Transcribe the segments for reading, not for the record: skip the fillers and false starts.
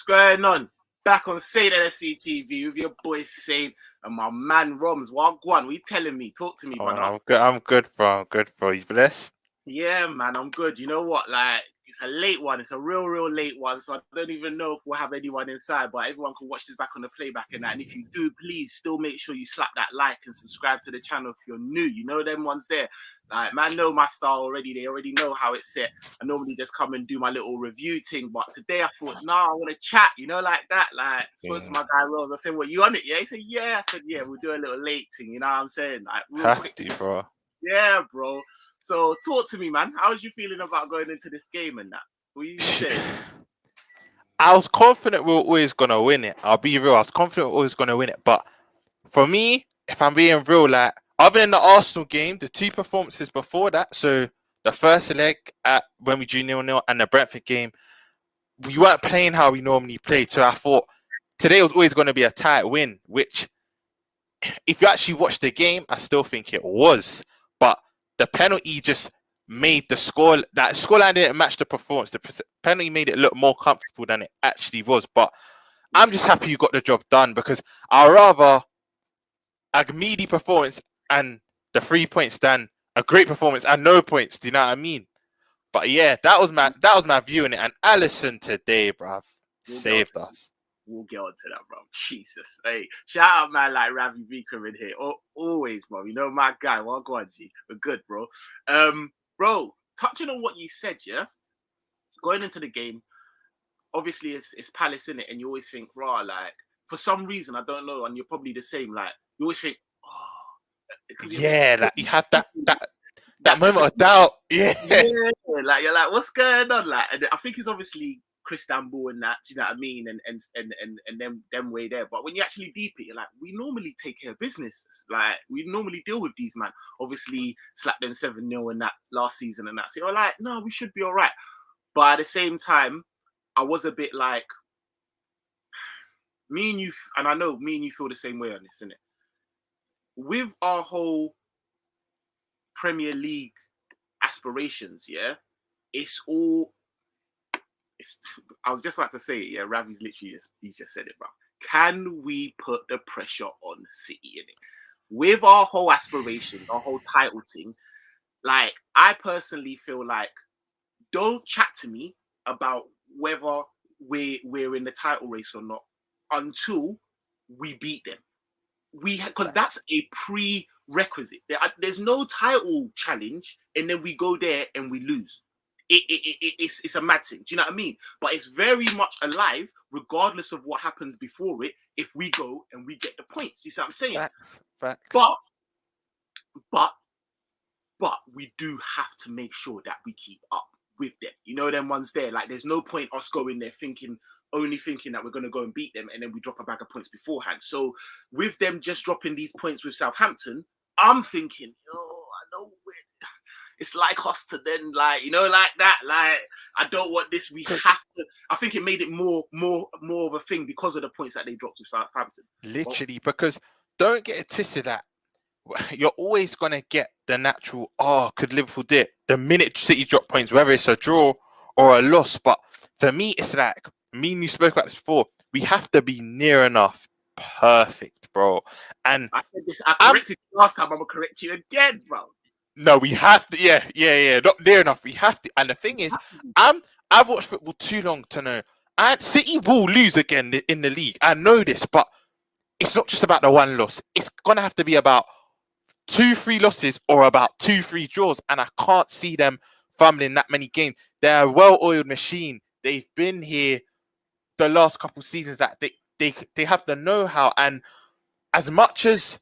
going on? Back on Saint LFCTV with your boy Saint and my man Roms. What are you telling me? Talk to me, Oh, brother. I'm good. I'm good, bro. I'm good, bro. You blessed? Yeah, man, I'm good. You know what? Like, it's a late one. It's a real late one. So I don't even know if we'll have anyone inside, but everyone can watch this back on the playback and that. And if you do, please still make sure you slap that like and subscribe to the channel if you're new. You know them ones there. Like, man, know my style already. They already know how it's set. I normally just come and do my little review thing, but today I thought, nah, I want to chat, you know, like that. Like, spoke to my guy Rose. I said, "What, you on it? Yeah." He said, "Yeah." I said, "Yeah, we'll do a little late thing." You know what I'm saying? Like, real Have quick. to, bro. Yeah, bro. So talk to me, man. How was you feeling about going into this game and that? What you saying? I was confident we were always gonna win it. I'll be real. I was confident we were always gonna win it. But for me, if I'm being real, like other than the Arsenal game, the two performances before that, so the first leg at when we drew 0-0 and the Brentford game, we weren't playing how we normally play. So I thought today was always going to be a tight win, which if you actually watch the game, I still think it was. But the penalty just made the score, that scoreline didn't match the performance. The penalty made it look more comfortable than it actually was. But I'm just happy you got the job done because I'd rather a meaty performance and the 3 points than a great performance and no points. Do you know what I mean? But yeah, that was my view in it. And Alisson today, bruv, saved us. We'll get on to that, bro. Jesus. Hey, shout out, man, like Ravi Vikram in here. Always, bro. You know my guy. Well, go on, G. We're good, bro. Bro, touching on what you said, yeah? Going into the game, obviously it's Palace in it, and you always think, raw, like, for some reason, I don't know, and you're probably the same, like, you always think, oh, yeah, like you have that moment of doubt. Yeah. Like you're like, what's going on? Like, and I think it's obviously Istanbul and that, do you know what I mean? And them way there. But when you actually deep it, you're like, we normally take care of business. Like, we normally deal with these, man. Obviously, slap them 7-0 in that last season and that. So you're like, no, we should be all right. But at the same time, I was a bit like, me and you, and I know me and you feel the same way on this, innit? With our whole Premier League aspirations, yeah, I was just about to say it, yeah, Ravi's literally he's just said it, bro. Can we put the pressure on City in it? With our whole aspiration, our whole title thing, like, I personally feel like, don't chat to me about whether we're in the title race or not until we beat them. Because that's a prerequisite. There's no title challenge, and then we go there and we lose. It's a mad thing. Do you know what I mean? But it's very much alive, regardless of what happens before it. If we go and we get the points, you see what I'm saying? Facts. But we do have to make sure that we keep up with them. You know, them ones there. Like, there's no point us going there only thinking that we're going to go and beat them and then we drop a bag of points beforehand. So with them just dropping these points with Southampton, I'm thinking, I know it's like us to then, like, you know, like that. Like, I don't want this. We have to. I think it made it more of a thing because of the points that they dropped with Southampton. Literally, because don't get it twisted that you're always going to get the natural, could Liverpool do it? The minute City drop points, whether it's a draw or a loss. But for me, it's like, me and you spoke about this before, we have to be near enough perfect, bro. And I said this, I corrected you last time, I'm going to correct you again, bro. No, we have to, yeah, not near enough. We have to. And the thing is, I've watched football too long to know. And City will lose again in the league. I know this, but it's not just about the one loss. It's going to have to be about 2-3 losses or about 2-3 draws, and I can't see them fumbling that many games. They're a well-oiled machine. They've been here the last couple of seasons. That they have the know-how, and as much as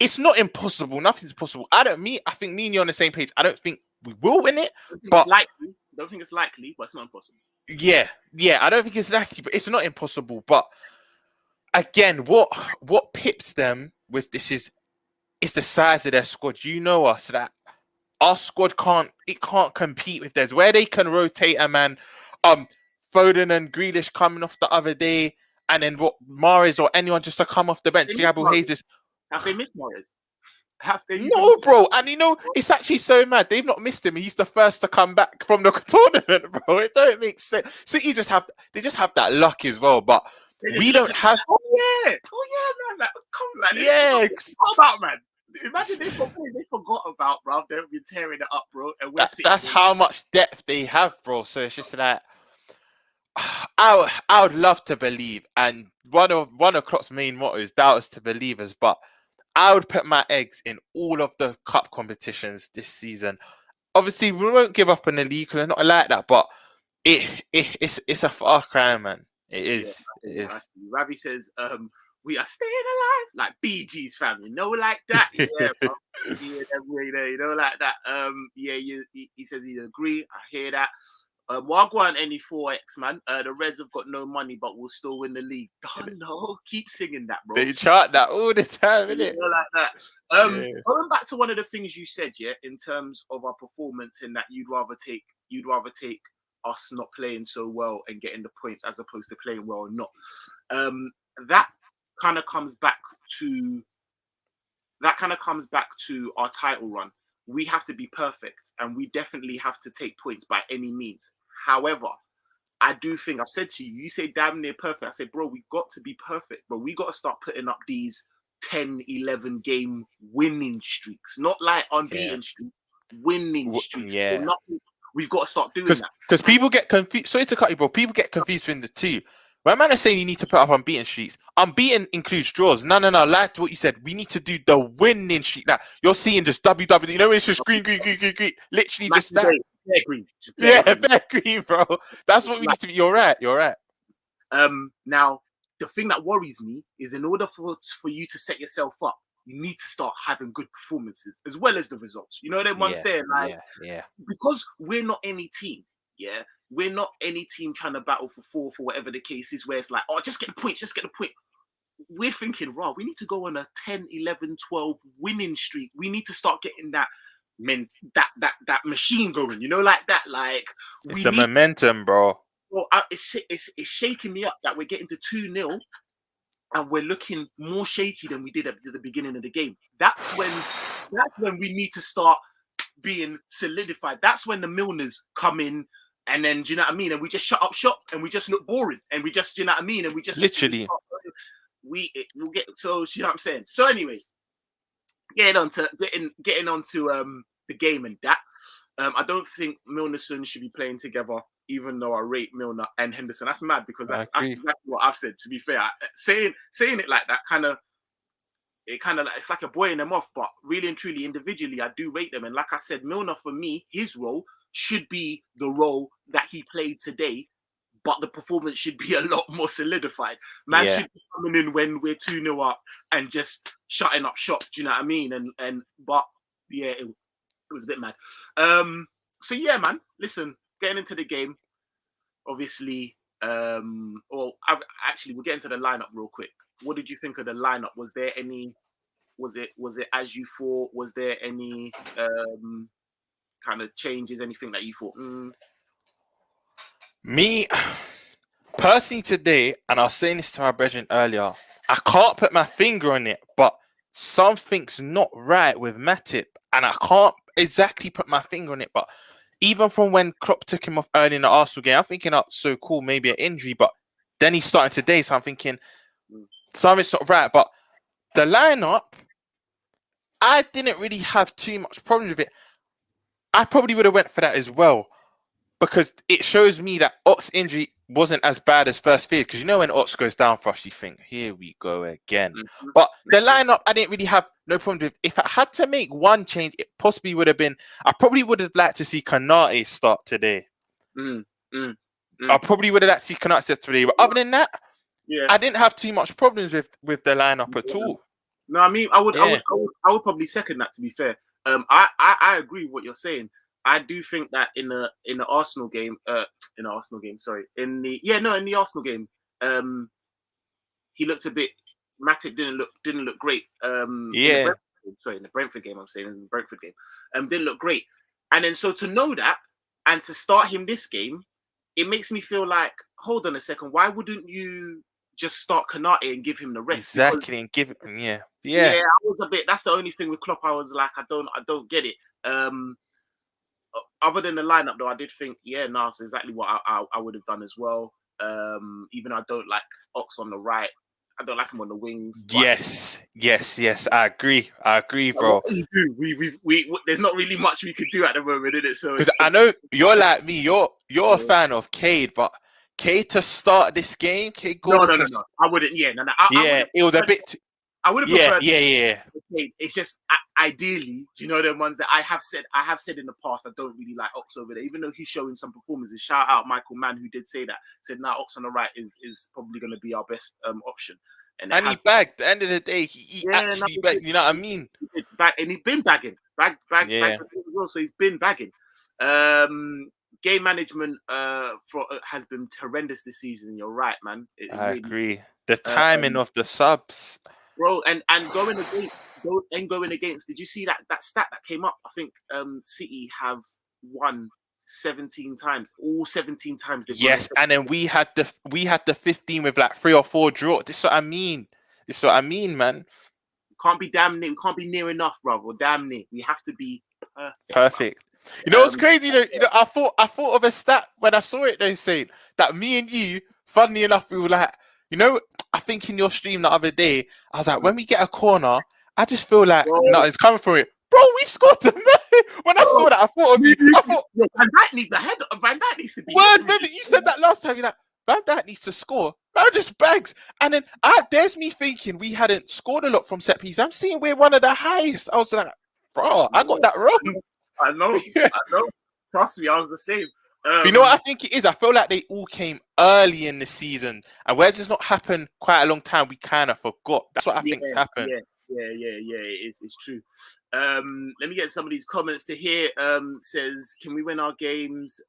it's not impossible, nothing's possible. I think me and you are on the same page. I don't think we will win it, but don't think it's likely, but it's not impossible. Yeah, I don't think it's likely, but it's not impossible. But again, what pips them with this is the size of their squad. You know us, that our squad can't compete with theirs. Where they can rotate a man, Foden and Grealish coming off the other day, and then Mahrez or anyone just to come off the bench. Have they missed Mahrez? Have they even? No, bro. And it's actually so mad. They've not missed him. He's the first to come back from the tournament, bro. It don't make sense. City just have that luck as well. But we don't have. Oh yeah, man. Like, come, like, Yeah, about, man. Imagine they forgot about, bro. They've been tearing it up, bro. And that's how much depth they have, bro. So it's just like I would love to believe, and one of Klopp's main mottos, doubt is to believers, but I would put my eggs in all of the cup competitions this season. Obviously, we won't give up on the league because not like that, but it's a far cry, man. It is. Yeah, it is. Ravi says, we are staying alive, like BG's family, like that. Yeah, bro. Like that. He says he agree. I hear that. Wagwan any 4X, man. The Reds have got no money, but will still win the league. Oh no, keep singing that, bro. They chant that all the time, innit? Like that. Going back to one of the things you said, yeah, in terms of our performance, in that you'd rather take us not playing so well and getting the points as opposed to playing well or not. That kind of comes back to our title run. We have to be perfect, and we definitely have to take points by any means. However, I do think, I've said to you, you say damn near perfect. I said, bro, we got to be perfect, bro. We got to start putting up these 10, 11 game winning streaks, not like unbeaten streaks, winning streaks. Yeah. We've got to start doing that. Because people get confused. Sorry to cut you, bro. People get confused between the two. When man is saying you need to put up unbeaten streaks, unbeaten includes draws. No. Like what you said, we need to do the winning streak. That you're seeing just WW. You know, it's just green. Literally just that. Bare green. Bare green, bro. That's what we need to be. You're right. Now, the thing that worries me is, in order for you to set yourself up, you need to start having good performances as well as the results. You know, them ones there, like, because we're not any team. Yeah. We're not any team trying to battle for fourth or whatever the case is, where it's like, oh, just get the point. We're thinking, raw, we need to go on a 10, 11, 12 winning streak. We need to start getting that machine going, like that. Like, it's the momentum, bro. Well, it's shaking me up that we're getting to 2-0 and we're looking more shaky than we did at the beginning of the game. That's when we need to start being solidified. That's when the Milners come in. And then, do you know what I mean? And we just shut up shop and we just look boring. And we just, do you know what I mean? And we just literally we'll get, so you know what I'm saying? So anyways, getting on to the game and that. I don't think Milnerson should be playing together, even though I rate Milner and Henderson. That's mad, because that's exactly what I've said, to be fair. Saying it like that it's like a boying them off, but really and truly, individually, I do rate them. And like I said, Milner, for me, his role should be the role that he played today, but the performance should be a lot more solidified. Man should be coming in when we're 2-0 up and just shutting up shop. Do you know what I mean? But yeah, it was a bit mad. So yeah, man. Listen, getting into the game, obviously. We'll get into the lineup real quick. What did you think of the lineup? Was there any? Was it as you thought? Was there any kind of changes? Anything that you thought? Me personally today, and I was saying this to my brethren earlier, I can't put my finger on it, but something's not right with Matip, and I can't exactly put my finger on it. But even from when Klopp took him off early in the Arsenal game, I'm thinking, oh, so cool, maybe an injury, but then he's starting today, so I'm thinking something's not right. But the lineup, I didn't really have too much problem with it. I probably would have went for that as well, because it shows me that Ott's injury wasn't as bad as first feared. Because when Ott goes down for us, you think, here we go again. But the lineup, I didn't really have no problem with. If I had to make one change, it possibly would have been, I probably would have liked to see Konate start today. I probably would have liked to see Konate start today. But other than that, I didn't have too much problems with the lineup at all. No, I mean, I would probably second that, to be fair. I agree with what you're saying. I do think that in the Arsenal game, in the Arsenal game, he looked a bit. Matip didn't look great. In the Brentford game, I'm saying, in the Brentford game, didn't look great. And then, so to know that and to start him this game, it makes me feel like, hold on a second, why wouldn't you just start Konate and give him the rest? Exactly, and give it, Yeah. I was a bit. That's the only thing with Klopp. I was like, I don't get it. Other than the lineup, though, I did think, it's exactly what I would have done as well. Even though I don't like Ox on the right, I don't like him on the wings. But Yes. I agree, bro. what can you do? There's not really much we could do at the moment, is it? So Because I know you're like me. You're a fan of Cade, but Cade to start this game, Cade Gordon. No. I wouldn't. Yeah, no. It was a bit. I would have preferred. Yeah. It's just ideally, do you know the ones that I have said in the past? I don't really like Ox over there, even though he's showing some performances. Shout out Michael Mann, who did say that. Said now Ox on the right is probably going to be our best option. And he bagged. At the end of the day, he actually bagged. You know what I mean? And he's been bagging, bagging as well. So he's been bagging. Game management has been horrendous this season. You're right, man. I agree. The timing of the subs, bro, and going against. Did you see that stat that came up? I think City have won 17 times. All 17 times. Yes, and then we had the 15 with like 3 or 4 draw. This is what I mean. Man. Can't be damn near. We can't be near enough, brother. Damn near. We have to be perfect. You know what's crazy though? You know, I thought of a stat when I saw it. They saying that me and you, funnily enough, we were like, you know, I think in your stream the other day, I was like, when we get a corner, I just feel like it's coming from it. Bro, we've scored them. When I saw that, I thought of you. I thought Van Dijk needs a head. Van Dijk needs to be. Remember you said that last time. You're like, Van Dijk needs to score. Man just bags. And then there's me thinking we hadn't scored a lot from set piece. I'm seeing we're one of the highest. I was like, bro, I got that wrong. I know. Trust me, I was the same. You know what I think it is? I feel like they all came early in the season, and whereas it's not happened quite a long time, we kind of forgot. That's what I think's happened. It's true. Let me get some of these comments to hear. Says, can we win our games?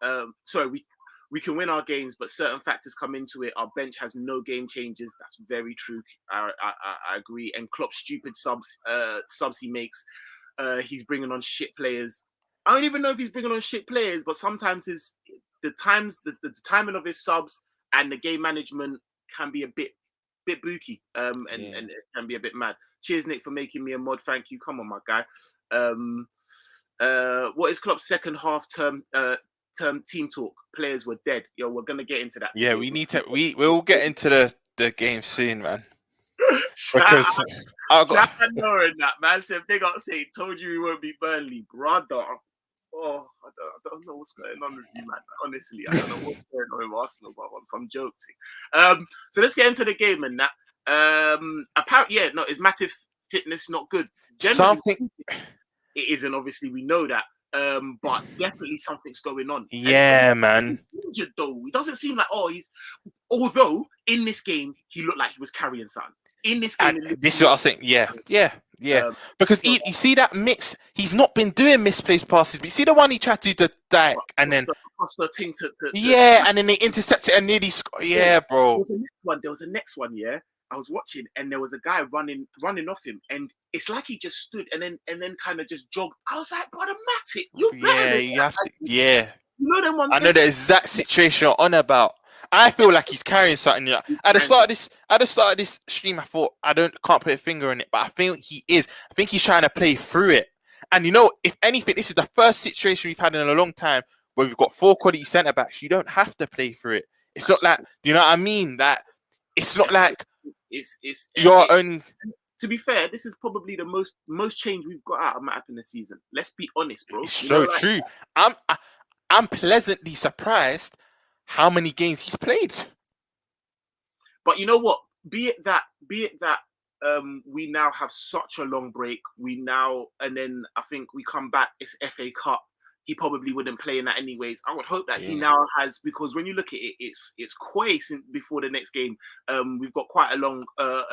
We can win our games, but certain factors come into it. Our bench has no game changers. That's very true. I agree. And Klopp's stupid subs he makes. He's bringing on shit players. I don't even know if he's bringing on shit players, but sometimes the timing of his subs and the game management can be a bit booky, and it can be a bit mad. Cheers, Nick, for making me a mod. Thank you. Come on, my guy. What is Klopp's second half term team talk? Players were dead. Yo, we're gonna get into that. Yeah, we need to. We'll get into the game soon, man. Because I got knowing that man said big up, say told you we won't be Burnley, brother. Oh, I don't know what's going on with you, man. Honestly, I don't know what's going on with Arsenal, but on some joke thing. So let's get into the game and that. Apparently, is Matip fitness not good? Generally, something it isn't. Obviously, we know that. But definitely something's going on. Yeah, man. Injured though, he doesn't seem like he's. Although in this game he looked like he was carrying something. In this game, this is what I was saying. Yeah. Because you see that mix, he's not been doing misplaced passes. But you see the one he tried to do the Dijk and then and then they intercept it and nearly score. Yeah, bro. There was a next one. Yeah, I was watching and there was a guy running off him, and it's like he just stood and then kind of just jogged. I was like, brother Matip, you have to. Yeah. You know them ones. I know the exact situation you're on about. I feel like he's carrying something. At the start of this stream, I thought can't put a finger on it, but I think he is. I think he's trying to play through it. And if anything, this is the first situation we've had in a long time where we've got 4 quality centre backs. You don't have to play through it. It's not like, do you know what I mean? That it's not like you're only. To be fair, this is probably the most change we've got out of Matip in the season. Let's be honest, bro. It's so true. I'm pleasantly surprised how many games he's played. But you know what? Be it that we now have such a long break. And then I think we come back. It's FA Cup. He probably wouldn't play in that anyways. I would hope that he now has, because when you look at it, it's quite before the next game. We've got quite a long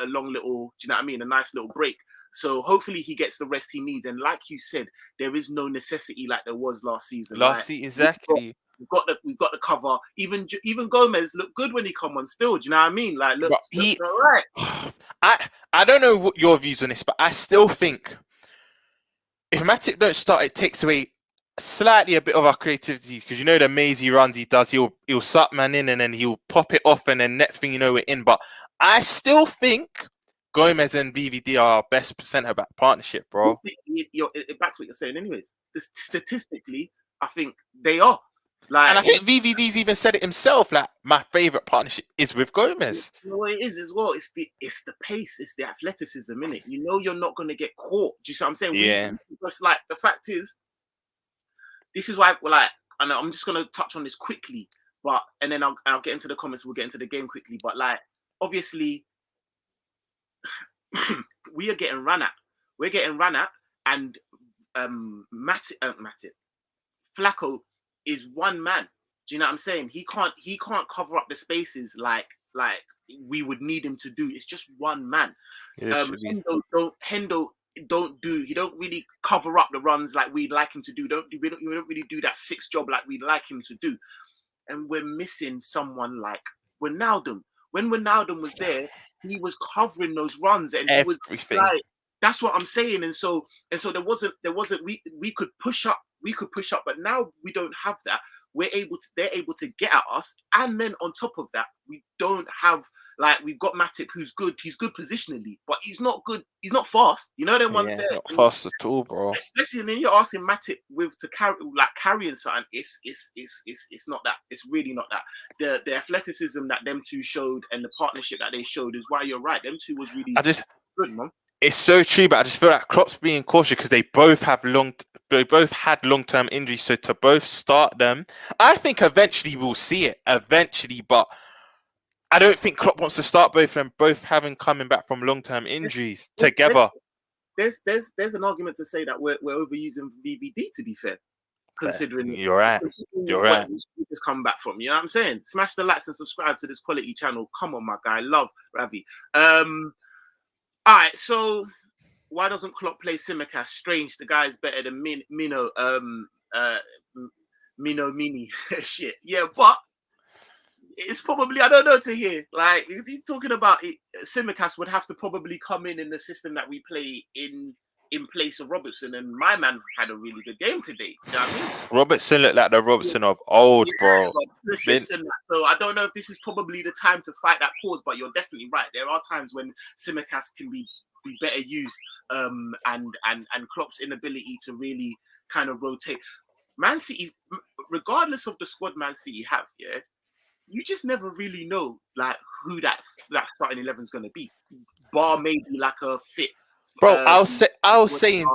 little, do you know what I mean? A nice little break. So hopefully he gets the rest he needs. And like you said, there is no necessity like there was last season. Exactly. We've got the cover. Even Gomez looked good when he come on. Still, do you know what I mean? Like, looks all right. I don't know what your views on this, but I still think if Matip don't start, it takes away slightly a bit of our creativity, because the mazy runs he does. He'll suck man in and then he'll pop it off, and then next thing you know we're in. But I still think Gomez and VVD are our best centre back partnership, bro. It backs what you're saying, anyways. Statistically, I think they are. Like, And I think VVD's even said it himself. Like, my favorite partnership is with Gomez. you know what it is as well. It's the pace, it's the athleticism in it. You know, you're not gonna get caught. Do you see what I'm saying? Yeah. Just like the fact is, this is why we're like, and I'm just gonna touch on this quickly, but and then I'll get into the comments. We'll get into the game quickly, but like, obviously, we are getting run at. We're getting run at, and Matip Flacco is one man. Do you know what I'm saying? He can't cover up the spaces like we would need him to do. It's just one man. Hendo he don't really cover up the runs like we'd like him to do. We don't really do that six job like we'd like him to do. And we're missing someone like Wijnaldum. When Wijnaldum was there, he was covering those runs, and it was like, that's what I'm saying. And so there wasn't we could push up, but now we don't have that. They're able to get at us, and then on top of that, we don't have, like, we've got Matip, who's good. He's good positionally, but he's not good. He's not fast. You know them ones there. Not fast at all, bro. Especially when you're asking Matip to carrying something. It's not that. It's really not that. The athleticism that them two showed and the partnership that they showed is why you're right. Them two was really good, man. It's so true, but I just feel like Klopp's being cautious because they both had long-term injuries. So to both start them, I think eventually we'll see it. But I don't think Klopp wants to start both of them, both coming back from long-term injuries together. There's an argument to say that we're overusing VVD, to be fair, considering you're right. You're right. Just come back from, you know what I'm saying? Smash the likes and subscribe to this quality channel. Come on, my guy. Love Ravi. All right, so why doesn't Klopp play Tsimikas? Strange, the guy's better than Mino. Mini shit. Yeah, but it's probably, I don't know, to hear. Like, he's talking about it. Tsimikas would have to probably come in the system that we play in place of Robertson, and my man had a really good game today. You know what I mean? Robertson looked like the Robertson of old, bro. So I don't know if this is probably the time to fight that cause, but you're definitely right. There are times when Tsimikas can be better used, and Klopp's inability to really kind of rotate. Man City, regardless of the squad Man City have, yeah, you just never really know like who that starting 11 is going to be. Bar maybe like a fit. Bro, I was saying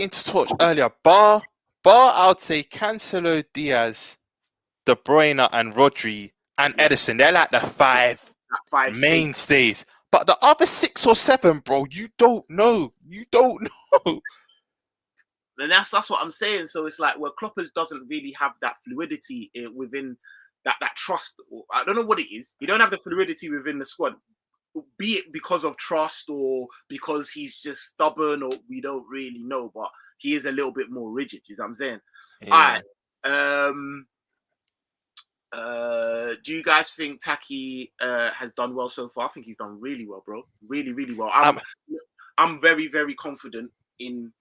to Torch earlier, bar, I would say Cancelo, Diaz, De Bruyne, and Rodri, and Edison. They're like the five mainstays. But the other 6 or 7, bro, you don't know. And that's what I'm saying. So it's like, well, Klopp doesn't really have that fluidity within that trust. I don't know what it is. You don't have the fluidity within the squad. Be it because of trust or because he's just stubborn, or we don't really know, but he is a little bit more rigid, you know what I'm saying? Yeah. All right. Do you guys think Taki has done well so far? I think he's done really well, bro. Really, really well. I'm very, very confident in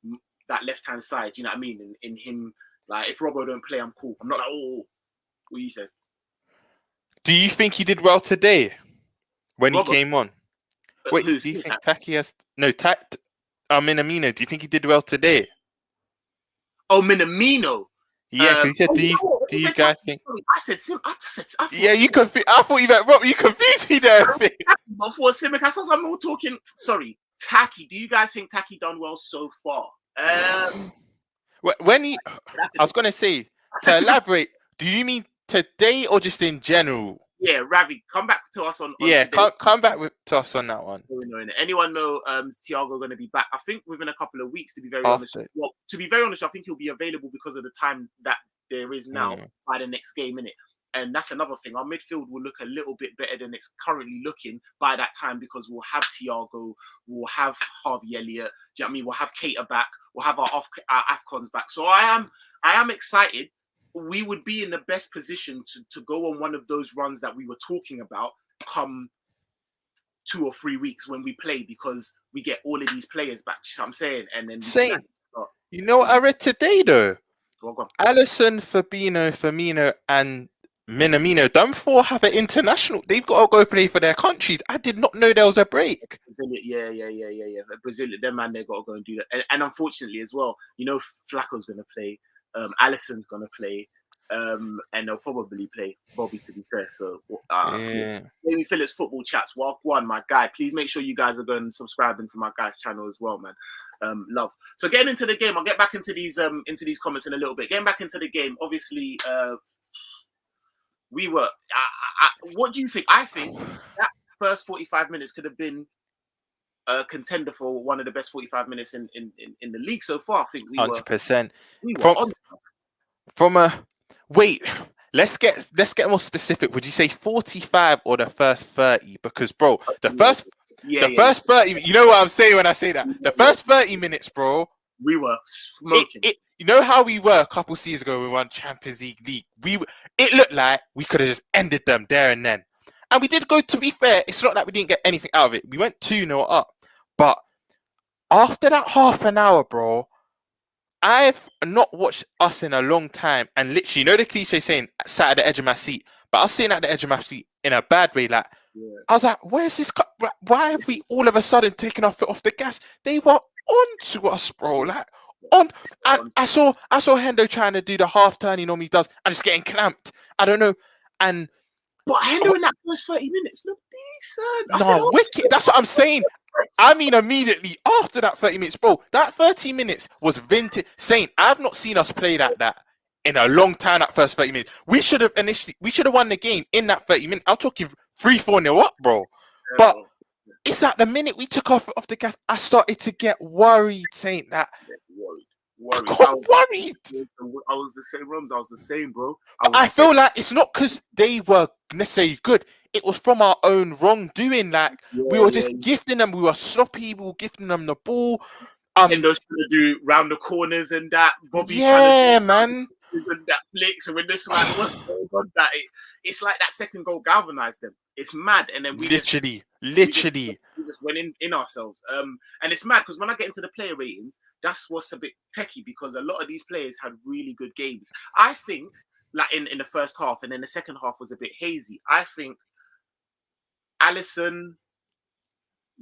that left-hand side, you know what I mean? In him, like, if Robbo don't play, I'm cool. I'm not like, oh, what you said. Do you think he did well today? When Robert, he came on. Wait, do you think Taki has... No, Minamino, do you think he did well today? Oh, Minamino? Yeah, because he said, do you guys think... I said yeah, you confused... I thought you meant Rob. You confused me there. Before Tsimikas, I'm all talking... Sorry, Taki. Do you guys think Taki done well so far? When he... I was going to say, to elaborate, do you mean today or just in general? Yeah, Ravi, come back to us on yeah, come back to us on that one. Anyone know is Thiago going to be back? I think within a couple of weeks, to be very honest. Well, to be very honest, I think he'll be available because of the time that there is now by the next game, innit? And that's another thing. Our midfield will look a little bit better than it's currently looking by that time, because we'll have Thiago, we'll have Harvey Elliott, do you know what I mean? We'll have Keita back, we'll have our AFCONs back. So I am excited. We would be in the best position to go on one of those runs that we were talking about come 2 or 3 weeks when we play, because we get all of these players back. You know what I'm saying? And then you know what I read today though? Alisson, Fabinho, Firmino, and Minamino, them four have an international. They've got to go play for their countries. I did not know there was a break. Brazilian, yeah. Brazilian, them man, they got to go and do that. And unfortunately as well, you know, Flacco's going to play, Alisson's going to play, and they'll probably play Bobby, to be fair. So, Jamie Phillips Football Chats, walk one, my guy. Please make sure you guys are going and subscribing to my guy's channel as well, man. Love. So getting into the game, I'll get back into these comments in a little bit. Getting back into the game, obviously, we were. What do you think? I think that first 45 minutes could have been a contender for one of the best 45 minutes in the league so far. I think we 100%. We were on from a wait. Let's get more specific. Would you say 45 or the first 30? Because bro, the first 30. You know what I'm saying when I say that. The first 30 minutes, bro. We were smoking. You know how we were a couple seasons ago when we won Champions League. It looked like we could have just ended them there and then. And we did go, to be fair, it's not like we didn't get anything out of it. We went 2-0 up. But after that half an hour, bro, I've not watched us in a long time. And literally, you know the cliche saying, sat at the edge of my seat. But I was sitting at the edge of my seat in a bad way. Like, I was like, where's this? Why have we all of a sudden taken our foot off the gas? They were on to us, bro. Like, I saw Hendo trying to do the half turn he normally does and just getting clamped. I don't know. But Hendo in that first 30 minutes looked decent. No, wicked. That's what I'm saying. I mean, immediately after that 30 minutes, bro, that 30 minutes was vintage. Saying, I've not seen us play that in a long time, that first 30 minutes. We should have won the game in that 30 minutes. I'm talking 3-4-0 up, bro. But it's at the minute we took off the gas, I started to get worried, saying that. I got worried. I was the same, Rums. I was the same, bro. I feel like it's not because they were necessarily good. It was from our own wrongdoing. Like, we were just gifting them. We were sloppy. We were gifting them the ball. And those trying to do round the corners and that. Bobby man. And that flicks, and we're just like, what's going on? That it's like that second goal galvanized them. It's mad. And then we literally we just went in ourselves. And it's mad because when I get into the player ratings, that's what's a bit techie, because a lot of these players had really good games. I think, like in the first half, and then the second half was a bit hazy. I think Alisson,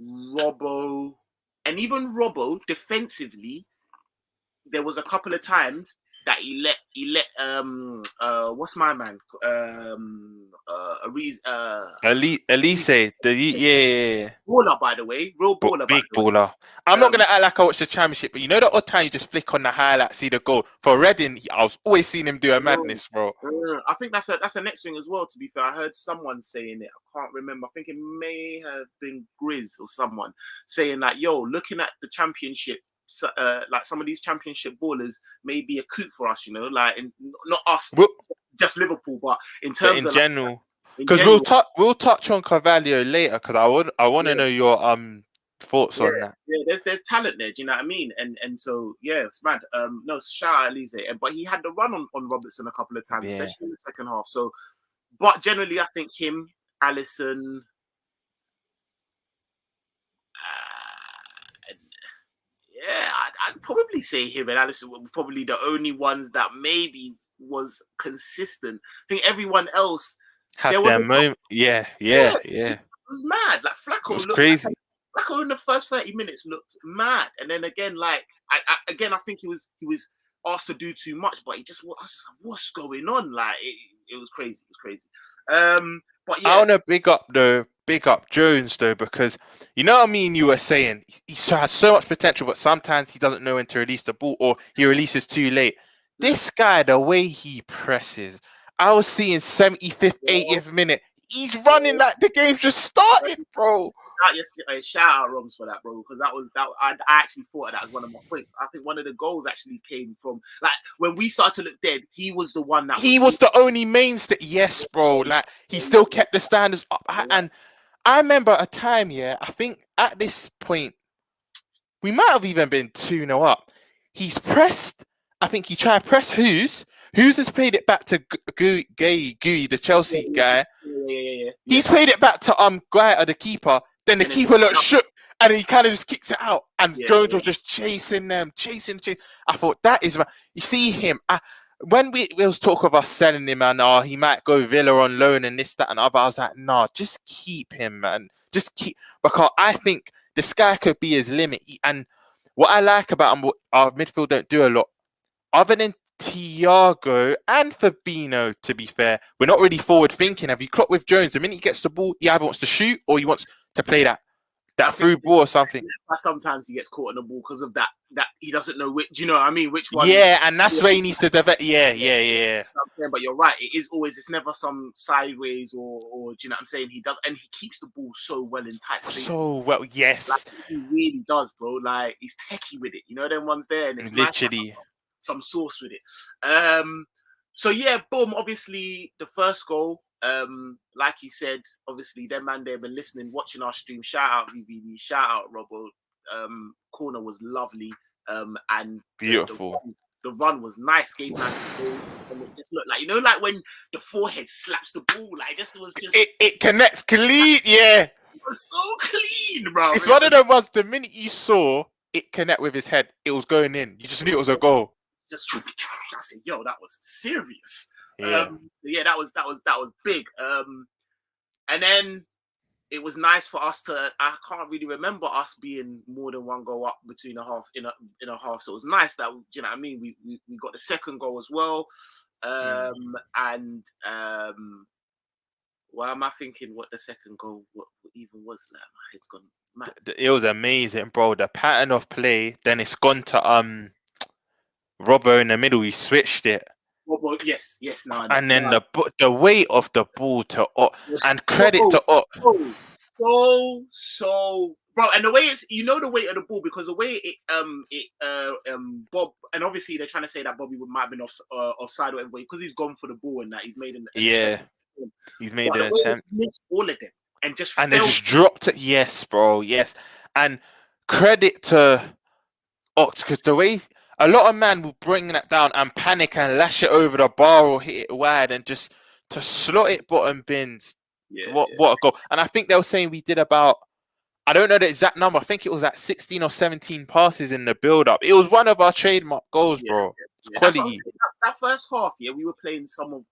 Robbo, and even Robbo defensively, there was a couple of times that he let what's my man Elise, baller, by the way, real baller, big baller. I'm not gonna act like I watched the championship, but you know the odd time you just flick on the highlight, see the goal for Reading. I was always seeing him do a madness, bro. I think that's the next thing as well. To be fair, I heard someone saying it. I can't remember. I think it may have been Grizz or someone saying that, yo, looking at the championship. Like some of these championship ballers may be a coup for us, you know, like not us, just Liverpool, but in terms in of general. Because we'll touch on Carvalho later, because I want to know your thoughts on that. Yeah, there's talent there. Do you know what I mean? And so it's mad. No, shout out Elise, but he had the run on Robertson a couple of times, especially in the second half. So, but generally, I think him, Alisson. I'd probably say him and Alisson were probably the only ones that maybe was consistent. I think everyone else had their moment. Yeah. It was mad. Like Flacco looked crazy. Flacco in the first 30 minutes looked mad, and then again, like I think he was asked to do too much, but he just was like, what's going on? Like it was crazy. It was crazy. But yeah, I want to big up Jones though, because you know what I mean. You were saying he has so much potential, but sometimes he doesn't know when to release the ball, or he releases too late. This guy, the way he presses, I was seeing 75th, 80th minute. He's running like the game's just started, bro. Shout out Roms for that, bro, because I actually thought of that as one of my points. I think one of the goals actually came from, like, when we started to look dead, he was the one that he was the only mainstay. Yes, bro. Like, he still kept the standards up. And I remember a time, I think at this point, we might have even been 2-0 up. He's pressed. I think he tried to press Hughes. Hughes has played it back to Gooey, the Chelsea guy. Yeah. He's played it back to Guaita, the keeper. Then the keeper looked shook, and he kind of just kicked it out. And Jones was just chasing them. I thought that is, you see him. when we was talk of us selling him and he might go Villa on loan and this, that, and other, I was like, nah, just keep him, man. Just keep, because I think this guy could be his limit. And what I like about him, what our midfield don't do a lot, other than Thiago and Fabinho, to be fair, we're not really forward thinking. Have you clocked with Jones? The minute he gets the ball, he either wants to shoot or he wants to play that through ball or something. Sometimes he gets caught on the ball because of that he doesn't know which. Do you know what I mean? Which one? Yeah, and that's where he needs to develop. Yeah. I'm saying, but you're right. It's never some sideways or do you know what I'm saying? He does, and he keeps the ball so well in tight spaces. So well, yes. Like, he really does, bro. Like, he's techie with it. You know, them ones there, and it's literally nice some sauce with it. So yeah, boom. Obviously, the first goal. Like he said, obviously, them man they've been listening, watching our stream. Shout out VVD, shout out Robbo. Corner was lovely. And beautiful. The run was nice. Gave man space, and it just looked like, you know, like when the forehead slaps the ball, like it was just it connects clean. Yeah, it was so clean, bro. It's one of them ones. The minute you saw it connect with his head, it was going in. You just knew it was a goal. Just I said, yo, that was serious. Yeah. Yeah, that was big. And then it was nice for us to. I can't really remember us being more than one goal up between a half in a half. So it was nice that, you know what I mean. We got the second goal as well. And why am I thinking what the second goal what even was? Like, my head's gone mad. It was amazing, bro. The pattern of play. Then it's gone to Robbo in the middle. He switched it. Well, yes, no. And then the weight of the ball to and credit to so bro, and the way it's, you know, the weight of the ball, because the way Bob, and obviously they're trying to say that Bobby might have been offside or whatever, because he's gone for the ball and that he's made he's made an attempt. Missed all of them and they just dropped it. Yes, bro. Yes, and credit to Ox, because the way. A lot of men will bring that down and panic and lash it over the bar or hit it wide and just to slot it bottom bins. What a goal. And I think they were saying we did about, I don't know the exact number. I think it was at 16 or 17 passes in the build-up. It was one of our trademark goals, bro. Quality. That first half, we were playing some of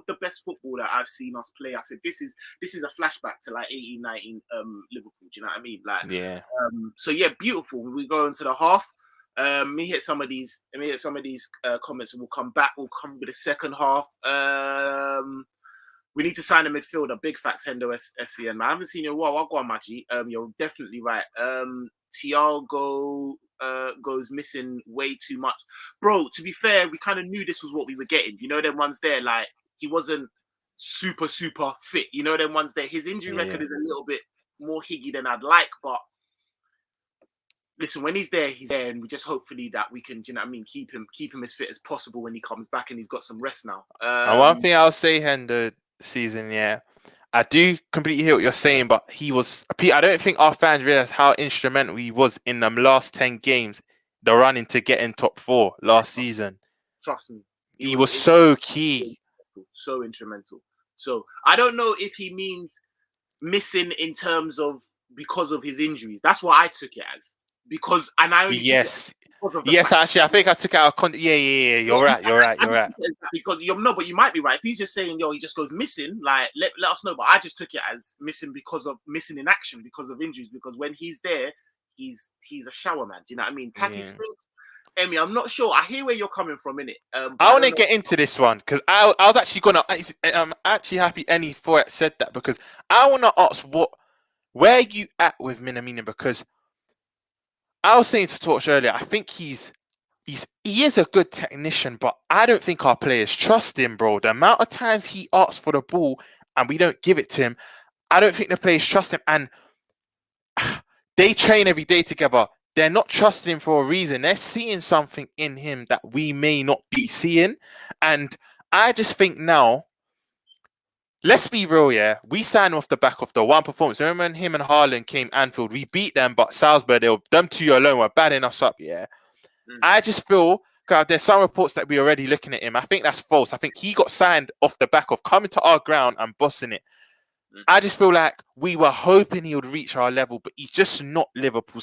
the best football that I've seen us play. I said, this is a flashback to like 18, 19 Liverpool. Do you know what I mean? Like, so yeah, beautiful. We go into the half. Me hit some of these comments, and we'll come back. We'll come with the second half. We need to sign a midfielder. Big facts, Hendo SCN. I haven't seen you in a while. I'll go on, Machi. You're definitely right. Thiago goes missing way too much, bro. To be fair, we kind of knew this was what we were getting. You know, them ones there, like, he wasn't super fit. You know, them ones there. His injury record is a little bit more higgy than I'd like, but. Listen, when he's there, and we just hopefully that we can, you know what I mean, keep him as fit as possible when he comes back and he's got some rest now. And one thing I'll say, Hendo, season, I do completely hear what you're saying, but I don't think our fans realize how instrumental he was in them last 10 games, the running to get in top 4 last season. Trust me. He was so key. So instrumental. So I don't know if he means missing in terms of because of his injuries. That's what I took it as. Because, and I only actually, I think I took out yeah. You're right. Because but you might be right. If he's just saying, he just goes missing, like let us know. But I just took it as missing in action because of injuries. Because when he's there, he's a shower man. Do you know what I mean? Tacky stinks. Emmy, I'm not sure. I hear where you're coming from, innit? I want to get into this one because I was actually I'm actually happy Annie for it said that, because I want to ask where you at with Minamino, because I was saying to Torch earlier, I think he is a good technician, but I don't think our players trust him, bro. The amount of times he asks for the ball and we don't give it to him, I don't think the players trust him. And they train every day together. They're not trusting him for a reason. They're seeing something in him that we may not be seeing. And I just think now, let's be real, we signed off the back of the one performance. Remember when him and Haaland came Anfield? We beat them, but Salzburg, them two alone were batting us up, I just feel, God, there's some reports that we're already looking at him. I think that's false. I think he got signed off the back of coming to our ground and bossing it. I just feel like we were hoping he would reach our level, but he's just not Liverpool.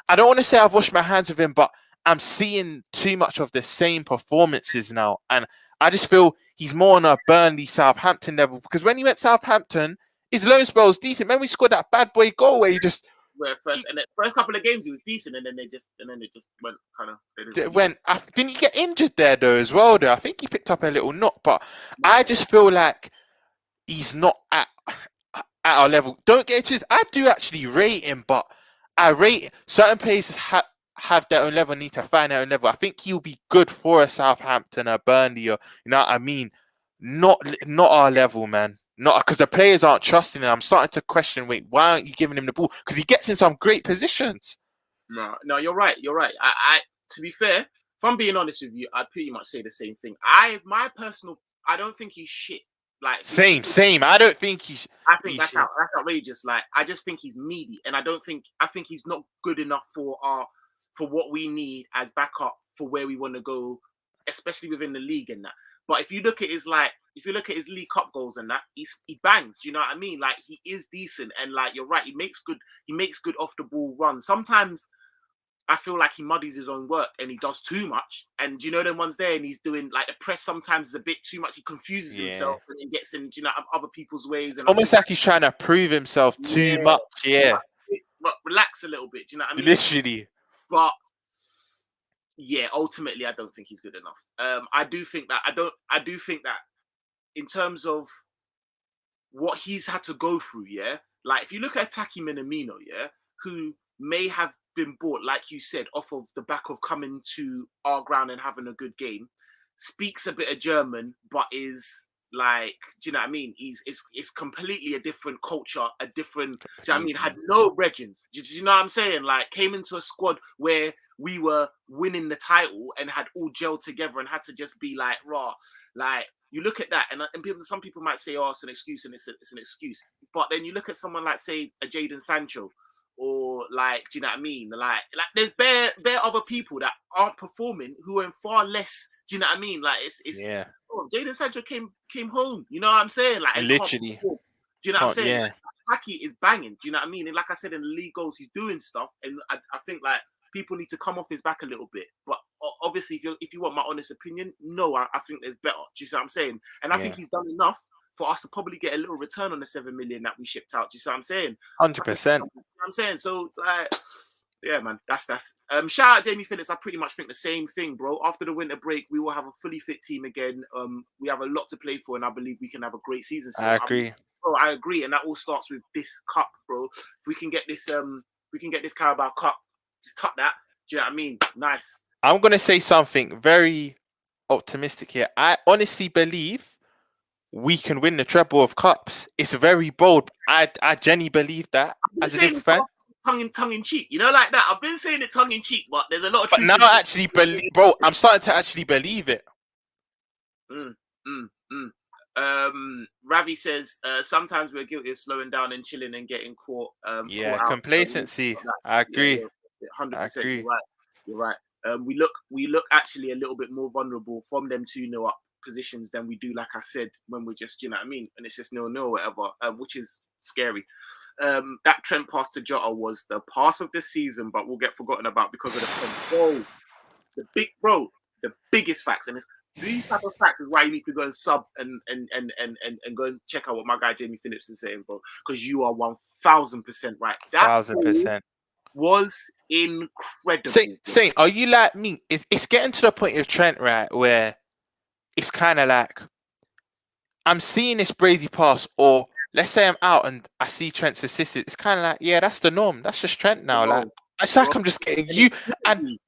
I don't want to say I've washed my hands with him, but I'm seeing too much of the same performances now. And I just feel he's more on a Burnley Southampton level, because when he went Southampton, his loan spell was decent. When we scored that bad boy goal where he just the first couple of games he was decent, and then it just went kind of. didn't he get injured there though as well? Though I think he picked up a little knock, but I just feel like he's not at our level. Don't get it twisted. I do actually rate him, but I rate certain places have their own level, need to find their own level. I think he'll be good for a Southampton, a Burnley, or you know what I mean. Not our level, man. Not because the players aren't trusting him. I'm starting to question. Wait, why aren't you giving him the ball? Because he gets in some great positions. No, you're right. I to be fair, if I'm being honest with you, I'd pretty much say the same thing. I don't think he's shit. Like same. I don't think he's. I think that's outrageous. Like I just think he's meaty, and I think he's not good enough for what we need as backup for where we want to go, especially within the league and that. But if you look at his League Cup goals and that, he bangs. Do you know what I mean? Like he is decent, and like you're right, he makes good off the ball runs. Sometimes I feel like he muddies his own work and he does too much. And you know them ones there, and he's doing like the press sometimes is a bit too much. He confuses himself and then gets in, other people's ways. And almost like he's trying to prove himself too much. Yeah. Relax a little bit. Do you know what I mean? Literally. But yeah, ultimately, I don't think he's good enough. I do think that in terms of what he's had to go through, yeah, like if you look at Taki Minamino, yeah, who may have been bought, like you said, off of the back of coming to our ground and having a good game, speaks a bit of German, but is like, do you know what I mean? It's completely a different culture, a different, do you know what I mean? Had no legends. Do you know what I'm saying? Like came into a squad where we were winning the title and had all gelled together and had to just be like raw. Like you look at that and some people might say, oh, it's an excuse, and it's an excuse. But then you look at someone like, say, a Jadon Sancho, or like, do you know what I mean? Like there's bare other people that aren't performing who are in far less. Do you know what I mean? Like it's yeah. Oh, Jadon Sancho came home. You know what I'm saying? Like literally. Do you know what I'm saying? Yeah. Like, Saki is banging. Do you know what I mean? And like I said, in the league goals, he's doing stuff, and I think like people need to come off his back a little bit. But obviously, if you want my honest opinion, no, I think there's better. Do you see what I'm saying? And I think he's done enough for us to probably get a little return on the 7 million that we shipped out. Do you see what I'm saying? 100%. I'm saying so. Like, yeah, man. That's shout out Jamie Phillips. I pretty much think the same thing, bro. After the winter break, we will have a fully fit team again. We have a lot to play for, and I believe we can have a great season. So I agree. I agree, and that all starts with this cup, bro. If we can get this Carabao Cup, just tuck that. Do you know what I mean? Nice. I'm gonna say something very optimistic here. I honestly believe we can win the treble of cups. It's very bold. I genuinely believe that as a Liverpool fan. Tongue in cheek, you know, like that. I've been saying it tongue in cheek, but there's a lot of truth. But now I actually believe, bro. I'm starting to actually believe it. Ravi says sometimes we're guilty of slowing down and chilling and getting caught. Complacency. I agree. 100%. You're right. We look actually a little bit more vulnerable from them 2-0 up positions than we do, like I said, when we're just, you know what I mean, and it's just 0-0 or whatever, which is scary. That Trent pass to Jota was the pass of the season, but will get forgotten about because of the biggest facts, and it's these type of facts is why you need to go and sub and go and check out what my guy Jamie Phillips is saying, bro, because you are 1,000% right. That 1,000% was incredible. Saint, are you like me? It's getting to the point of Trent, right, where it's kind of like I'm seeing this Brady pass, or let's say I'm out and I see Trent's assisted. It's kind of like, yeah, that's the norm. That's just Trent now. Like it's like I'm just getting you and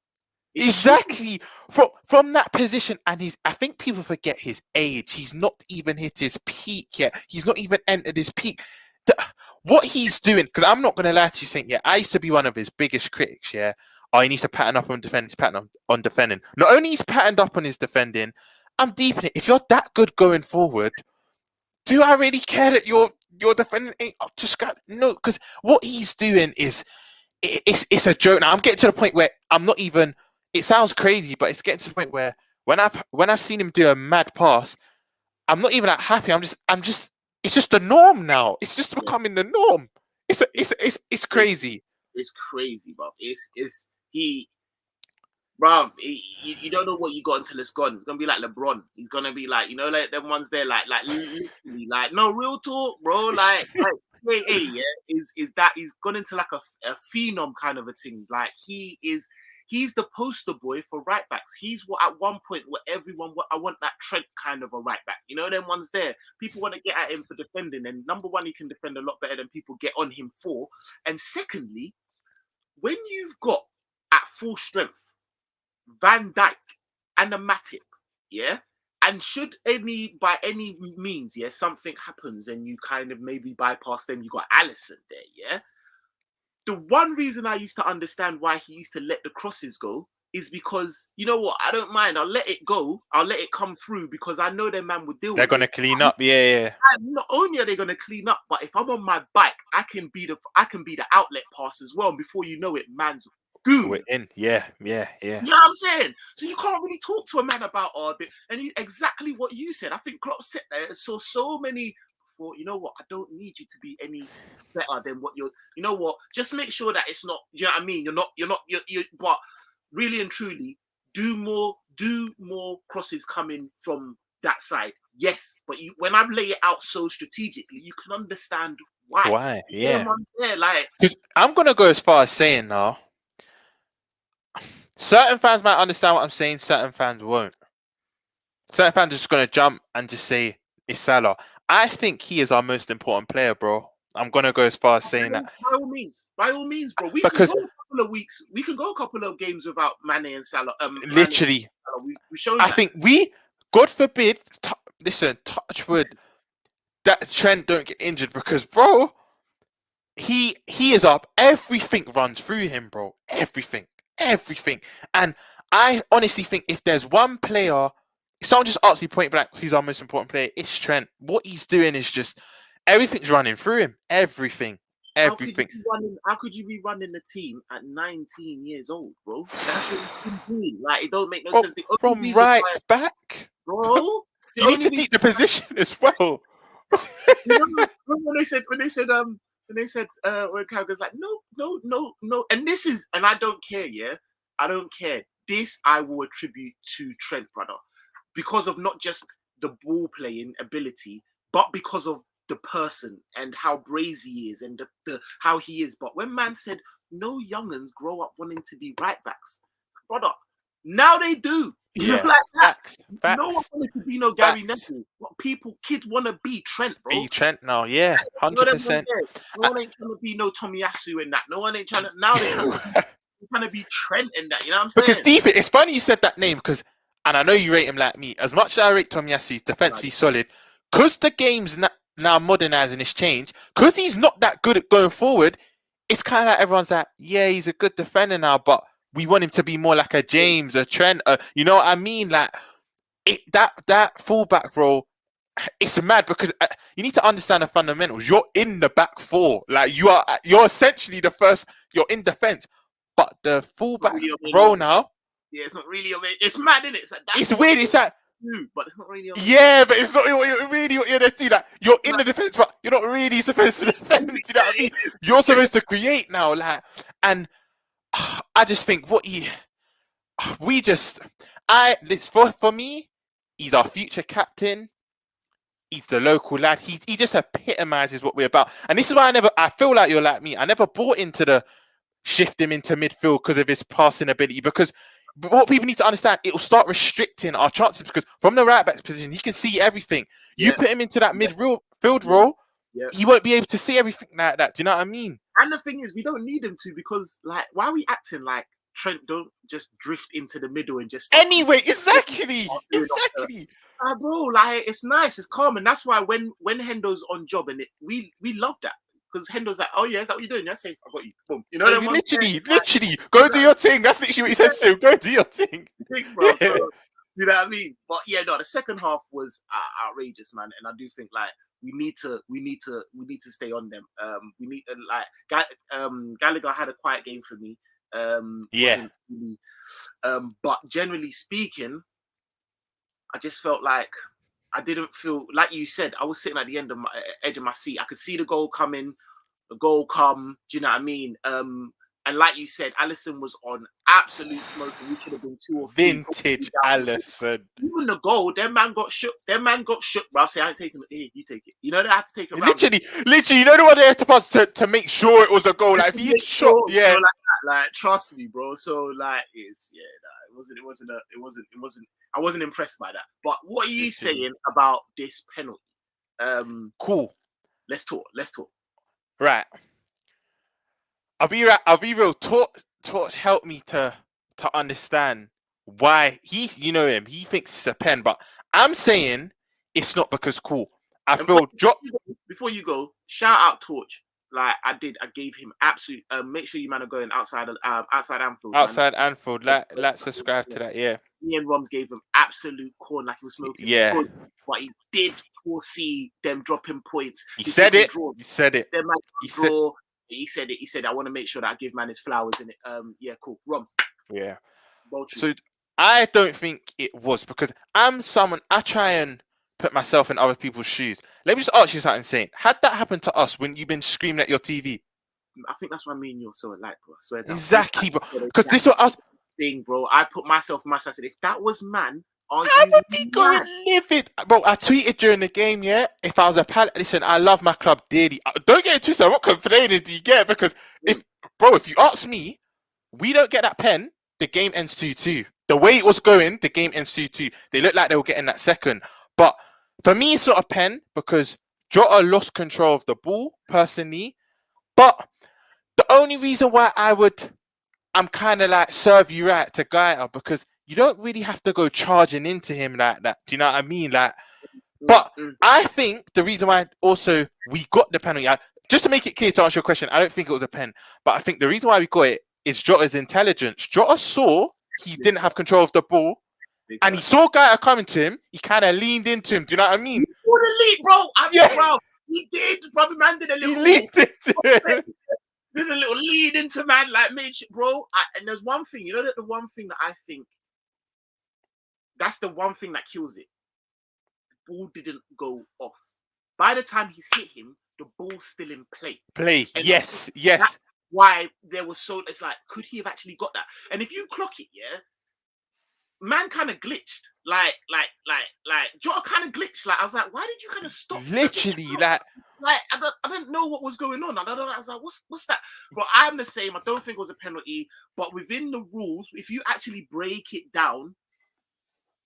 exactly from that position. And I think people forget his age. He's not even hit his peak yet. He's not even entered his peak. What he's doing, because I'm not going to lie to you, Saint, yeah, I used to be one of his biggest critics, yeah. Oh, he needs to pattern up on defending. He's pattern on defending. Not only he's patterned up on his defending, I'm deep in it. If you're that good going forward, do I really care that your defending ain't up to scratch? No, because what he's doing is it's a joke. Now I'm getting to the point where I'm not even. It sounds crazy, but it's getting to the point where when I've seen him do a mad pass, I'm not even that happy. I'm just. It's just the norm now. It's just becoming the norm. It's crazy. It's crazy, bro. bruv, you don't know what you got until it's gone. It's gonna be like LeBron. He's gonna be like, like them ones there, like literally, like no real talk, bro. Hey, yeah, is that he's gone into like a phenom kind of a thing. Like he's the poster boy for right backs. He's what at one point what everyone I want that Trent kind of a right back. You know them ones there. People want to get at him for defending, and number one, he can defend a lot better than people get on him for. And secondly, when you've got at full strength Van Dijk and a Matip, yeah. And should by any means, yeah, something happens and you kind of maybe bypass them, you got Alisson there, yeah. The one reason I used to understand why he used to let the crosses go is because you know what, I don't mind. I'll let it go. I'll let it come through because I know their man would deal They're with gonna it. clean up, yeah. And not only are they gonna clean up, but if I'm on my bike, I can be the outlet pass as well. And before you know it, man's goon. We're in, yeah. You know what I'm saying? So you can't really talk to a man about and exactly what you said. I think Klopp sat there and saw so many. Thought, you know what? I don't need you to be any better than what you're. You know what? Just make sure that it's not. You know what I mean? You're. But really and truly, do more crosses coming from that side. Yes, but when I lay it out so strategically, you can understand why. Why? Yeah. There, like, I'm gonna go as far as saying now. Certain fans might understand what I'm saying. Certain fans won't. Certain fans are just gonna jump and just say it's Salah. I think he is our most important player, bro. I'm gonna go as far as saying that. By all means, bro. We Because can go a couple of weeks. We can go a couple of games without Mane and Salah. Literally, We've shown. I think God forbid, listen, touch wood, that Trent don't get injured because, bro, he is up. Everything runs through him, bro. Everything. And I honestly think if there's one player, if someone just asks me point blank who's our most important player, it's Trent. What he's doing is just everything's running through him. Everything. How could you be running the team at 19 years old, bro? That's what you've been doing. Like, it don't make no sense. From right back, bro. You need to deep the position as well. When they said when Carragher's like, no, and I don't care, yeah, I don't care. This I will attribute to Trent, brother, because of not just the ball playing ability, but because of the person and how brazy he is and the how he is. But when man said no young'uns grow up wanting to be right backs, brother, now they do. You know, like that. Facts. No one wanted to be no Gary Neville. Kids want to be Trent, bro. Be Trent now, yeah, 100%. No one ain't trying to be no Tomiyasu in that. No one ain't trying to. Now they're trying to be Trent in that. You know what I'm saying? Because Steve, it's funny you said that name because, and I know you rate him like me. As much as I rate Tomiyasu, he's defensively solid. Because the game's now modernizing, it's changed. Because he's not that good at going forward. It's kind of like everyone's like, yeah, he's a good defender now, but we want him to be more like a James, a Trent. You know what I mean? Like that fullback role. It's mad because you need to understand the fundamentals. You're in the back four, like you're essentially the first. You're in defense, but the fullback role now. Yeah, it's not really. It's mad, isn't it? It's weird. It's that. But it's not really. Yeah, but it's not really what you're see that you're in the defense, but you're not really supposed to defend. You know what I mean? You're supposed to create now, like, and I just think for me, he's our future captain. He's the local lad. He just epitomizes what we're about. And this is why I feel like you're like me. I never bought into the shift him into midfield because of his passing ability. Because what people need to understand, it will start restricting our chances because from the right back position, he can see everything. You put him into that midfield role, he won't be able to see everything like that. Do you know what I mean? And the thing is, we don't need him to because, like, why are we acting like Trent don't just drift into the middle and just... Anyway, exactly. Bro, like, it's nice, it's calm, and that's why when Hendo's on job, and we love that because Hendo's like, oh yeah, is that what you're doing? Yeah, safe, I got you. Boom. You know, so literally, go do your thing. That's literally what he says to him. Go do your thing, bro. So, you know what I mean? But yeah, no, the second half was outrageous, man, and I do think like we need to stay on them. We need Gallagher had a quiet game for me. Really, but generally speaking, I just felt like I didn't feel like you said. I was sitting at the edge of my seat. I could see the goal coming, the goal come. Do you know what I mean? And And like you said, Alisson was on absolute smoke, and we should have been 2 or 3. Vintage Alisson. Even the goal, that man got shook. That man got shook, bro. I say, I ain't taking it. Here, you take it. You know, they had to take it around. Literally, you know the one they had to pass to make sure it was a goal. Like, if you shot, yeah. Like, that, like, trust me, bro. So, like, it's, yeah, nah, it wasn't, I wasn't impressed by that. But what are you saying about this penalty? Cool. Let's talk. Right. I'll be real. Torch helped me to understand why you know him. He thinks it's a pen, but I'm saying it's not because cool. I feel before you go, shout out Torch. Like I gave him absolute. Make sure you man are going outside Anfield. Outside Anfield. Let's subscribe to that. Yeah. Me and Roms gave him absolute corn, like he was smoking. Yeah. But he did foresee them dropping points. He said it. He said it. He said it. He said, I want to make sure that I give man his flowers in it. Yeah, cool. Rom. Yeah. So I don't think it was, because I'm someone, I try and put myself in other people's shoes. Let me just ask you something, Saint. Had that happened to us when you've been screaming at your TV? I think that's why me and you are so alike, bro. I swear. Exactly, bro. Because this is what I was thing, bro. I put myself in myself. I said, if that was man, I would be going livid. Bro, I tweeted during the game, yeah. If I was a Palace, listen, I love my club dearly. Don't get it twisted. I'm not complaining. Do you get it? Because if you ask me, we don't get that pen, the game ends 2-2. The way it was going, the game ends 2-2. They looked like they were getting that second. But for me, it's not a pen because Jota lost control of the ball, personally. But the only reason why I'm kind of like serve you right to Gaeta, because you don't really have to go charging into him like that. Do you know what I mean? Like, but I think the reason why also we got the penalty, just to make it clear to answer your question, I don't think it was a pen, but I think the reason why we got it is Jota's intelligence. Jota saw he didn't have control of the ball, and he saw Gaeta coming to him. He kind of leaned into him. Do you know what I mean? He saw the lead, bro. Bro, he did. Probably man did a little. He leaned into him. Did a little lead into man, like, made sure, bro. And there's one thing, you know, that the one thing that I think, that's the one thing that kills it. The ball didn't go off. By the time he's hit him, the ball's still in play. And yes. That's why there was so, it's like, could he have actually got that? And if you clock it, yeah, man kind of glitched. Like, Jota kind of glitched. Like, I was like, why did you kind of stop? Literally, like I don't know what was going on. I was like, what's that? But I'm the same. I don't think it was a penalty. But within the rules, if you actually break it down,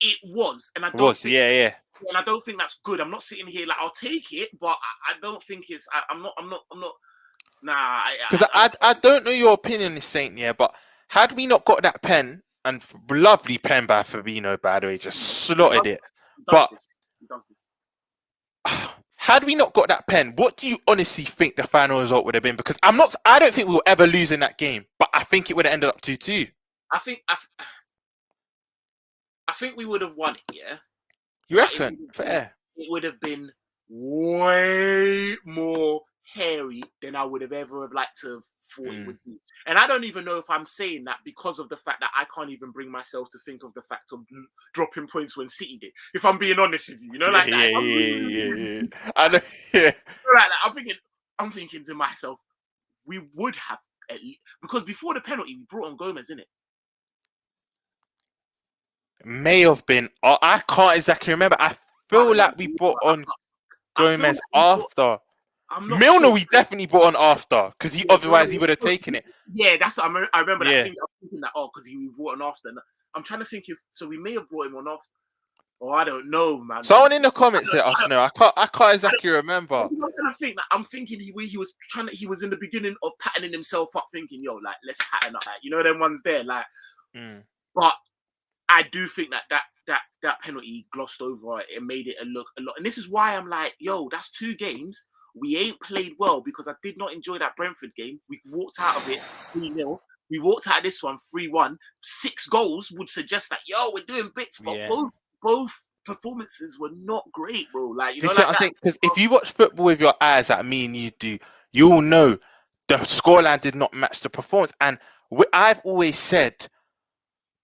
it was. And I don't think, yeah. And I don't think that's good. I'm not sitting here like I'll take it, but I don't think it's. I'm not. Nah. Because I don't know your opinion on this, Saint. Yeah, but had we not got that pen, and lovely pen by Fabinho, by the way, just slotted it. But he does this. Had we not got that pen, what do you honestly think the final result would have been? Because I don't think we'll ever lose in that game, but I think it would have ended up 2-2. I think we would have won it, yeah? You reckon? Fair. It would have been way more hairy than I would have ever liked to have thought it would be. And I don't even know if I'm saying that because of the fact that I can't even bring myself to think of the fact of dropping points when City did. If I'm being honest with you, you know, like that. Yeah. I know. Yeah. Like that. I'm thinking to myself, we would have at least, because before the penalty, we brought on Gomez, innit? May have been. I can't exactly remember. I feel like we brought on Gomez after. Milner, we definitely brought on after, because otherwise he would have taken it. Yeah, that's what I remember. That thing. I'm thinking that because he brought on after. I'm trying to think if we may have brought him on after. Oh, I don't know, man. Someone in the comments let us know. I can't exactly remember. I'm thinking he was in the beginning of patterning himself up, thinking, yo, like, let's pattern up, like, you know, them ones there, like. But I do think that penalty glossed over it and made it look a lot. And this is why I'm like, yo, that's 2 games. We ain't played well, because I did not enjoy that Brentford game. We walked out of it 3-0. We walked out of this one 3-1. 6 goals would suggest that, yo, we're doing bits, but both performances were not great, bro. Like, you know, like I think, because if you watch football with your eyes, like me and you do, you all know the scoreline did not match the performance. And I've always said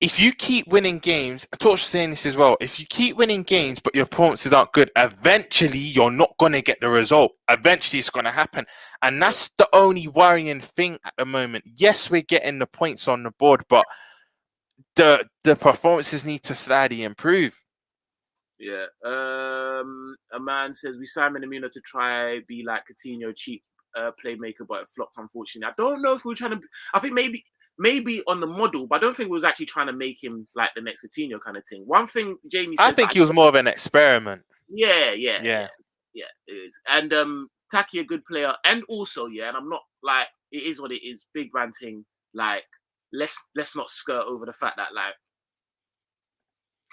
if you keep winning games, Torch was saying this as well. If you keep winning games, but your performances aren't good, eventually you're not going to get the result. Eventually it's going to happen. And that's the only worrying thing at the moment. Yes, we're getting the points on the board, but the performances need to slightly improve. Yeah. A man says we signed Minamino to try be like Coutinho, cheap playmaker, but it flopped, unfortunately. I don't know if we were trying to. I think maybe on the model, but I don't think we was actually trying to make him like the next Coutinho kind of thing. One thing Jamie says, I think he was more of an experiment. Yeah, it is. And Taki a good player, and also and I'm not like it is what it is. Big man thing. Like let's not skirt over the fact that like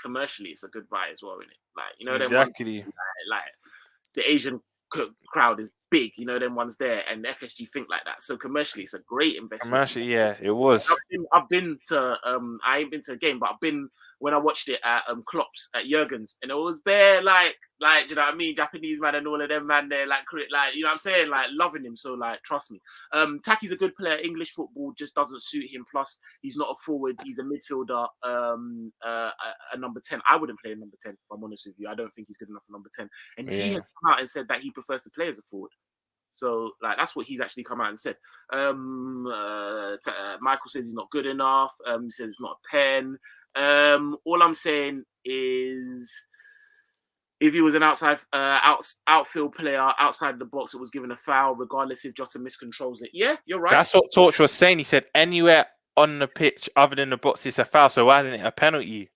commercially it's a good buy as well, isn't it? Like Exactly. like the Asian crowd is big, them ones there, and FSG think like that. So commercially, it's a great investment. Commercially, yeah, it was. I've been to I ain't been to a game, but I've been when I watched it at Klopp's at Jurgen's, and it was bare like do you know what I mean? Japanese man and all of them man there, like you know what I'm saying, like loving him. So like trust me, Taki's a good player. English football just doesn't suit him. Plus, he's not a forward. He's a midfielder. A number 10. I wouldn't play a number 10. If I'm honest with you, I don't think he's good enough for number 10. And he has come out and said that he prefers to play as a forward. So, like, that's what he's actually come out and said. Michael says he's not good enough. He says it's not a pen. All I'm saying is, if he was an outfield player outside the box, it was given a foul, regardless if Jota miscontrols it. Yeah, you're right. That's what Torch was saying. He said anywhere on the pitch other than the box is a foul. So why isn't it a penalty?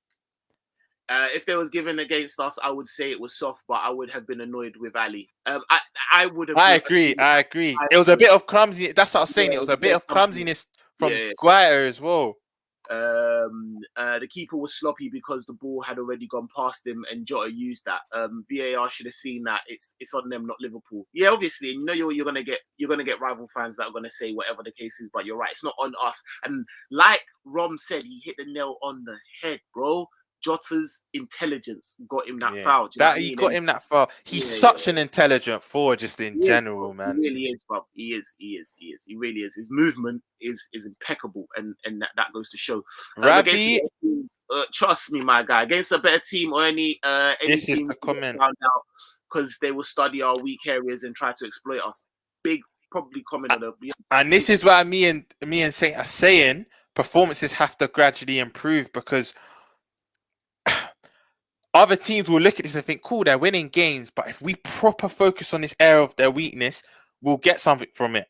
If they was given against us, I would say it was soft, but I would have been annoyed with Ali. I would have. I agree. It was a bit of clumsiness. That's what I was saying. It was a bit of clumsiness from Guaita as well. The keeper was sloppy because the ball had already gone past him, and Jota used that. VAR should have seen that. It's on them, not Liverpool. Yeah, obviously, you're gonna get rival fans that are gonna say whatever the case is, but you're right. It's not on us. And like Rom said, he hit the nail on the head, bro. Jota's intelligence got him that foul. He got him that foul. He's such an intelligent forward, just in general, man. He really is, bro. He is. He really is. His movement is impeccable, and that goes to show. Rabbi, trust me, my guy. Against a better team or any this team, is the comment, because they will study our weak areas and try to exploit us. Big, probably comment on the. And this is why me and Saint are saying performances have to gradually improve, because other teams will look at this and think, cool, they're winning games, but if we proper focus on this area of their weakness, we'll get something from it.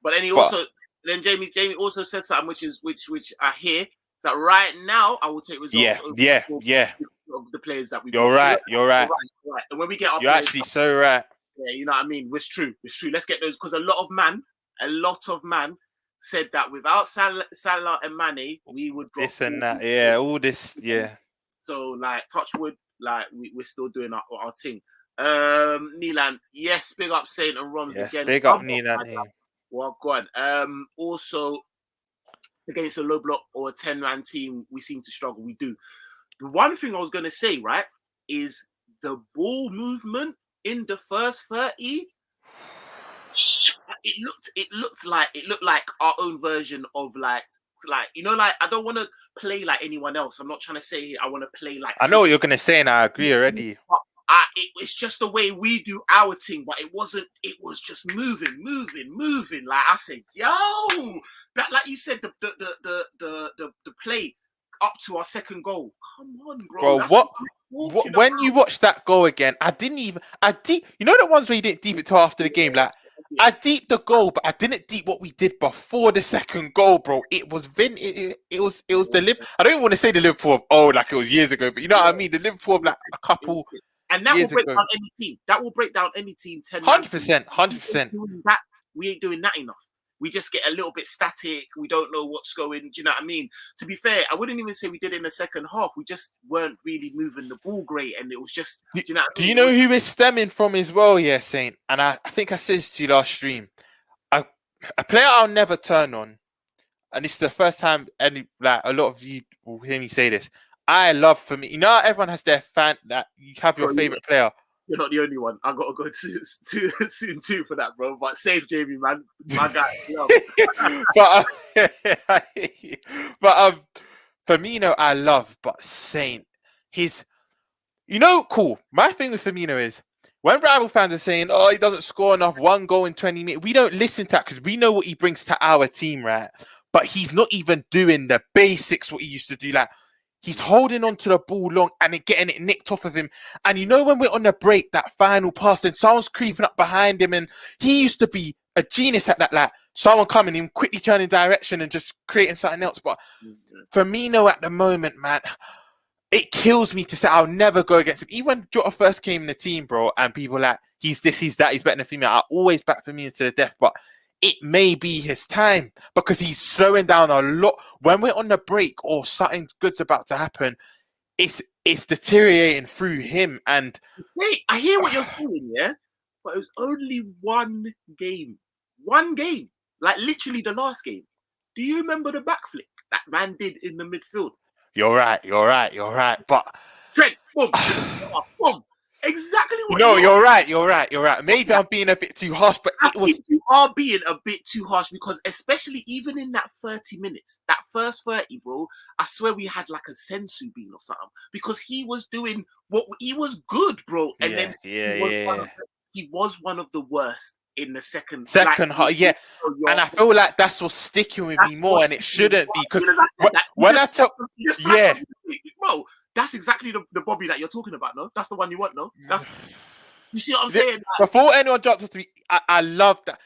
But then Jamie also says something which I hear, that right now I will take results of the players that we. You're right. And when we get our you're actually so right. Yeah, you know what I mean. It's true. Let's get those, because a lot of man said that without Salah and Mane, we would drop this and that. Yeah, all this. Yeah. So, like, touch wood, like, we're still doing our thing. Nilan, yes, big up Saint and Roms again. Big up Nilan. Well, go on. Also, against a low block or a 10-man team, we seem to struggle. We do. The one thing I was going to say, right, is the ball movement in the first 30. It looked like our own version of like I don't want to play like anyone else. I'm not trying to say I want to play like. I know what you're gonna say, and I agree already. It's just the way we do our thing, but it wasn't. It was just moving. Like I said, yo, that, like you said, the play up to our second goal. Come on, bro. When you watch that goal again, I deep. You know the ones where you didn't deep it till after the game, like. I deeped the goal, but I didn't deep what we did before the second goal, bro. It was it was the Liverpool. I don't even want to say the Liverpool of like it was years ago, but you know what I mean. The Liverpool of like a couple. And that will break down any team. That will break down any team. 100%. We ain't doing that enough. We just get a little bit static. We don't know what's going. Do you know what I mean? To be fair, I wouldn't even say we did it in the second half. We just weren't really moving the ball great, and it was just. Do you know? Do you know who it's stemming from as well? Yeah, Saint. And I think I said this to you last stream. A player I'll never turn on, and this is the first time a lot of you will hear me say this. I love, for me, you know, everyone has their fan that you have your favorite player. You're not the only one. I gotta go soon too for that, bro. But save Jamie, man, my guy. but Firmino, I love, but Saint, cool. My thing with Firmino is when rival fans are saying, "Oh, he doesn't score enough, 1 goal in 20 minutes," we don't listen to that because we know what he brings to our team, right? But he's not even doing the basics what he used to do. Like he's holding on to the ball long and then getting it nicked off of him. And when we're on the break, that final pass, then someone's creeping up behind him, and he used to be a genius at that. Like someone coming in, quickly turning direction and just creating something else. But Firmino at the moment, man, it kills me to say I'll never go against him. Even when Jota first came in the team, bro, and people were like, he's this, he's that, he's better than Firmino. I always back Firmino to the death, but it may be his time because he's slowing down a lot. When we're on the break or something good's about to happen, it's deteriorating through him. And wait, I hear what you're saying, yeah, but it was only one game, like literally the last game. Do you remember the backflip that man did in the midfield? You're right. But Trent, boom, boom. Exactly what you're right. Maybe I'm being a bit too harsh, but you are being a bit too harsh because especially even in that 30 minutes, that first 30, bro, I swear we had like a sensu bean or something because he was doing he was good, bro. And he was one of the worst in the second half, yeah. And I feel like that's what's sticking with me more, and it shouldn't be because when I tell, bro, that's exactly the Bobby that you're talking about, no? That's the one you want, no? You see what I'm saying? Before anyone jumps up to me, I love that.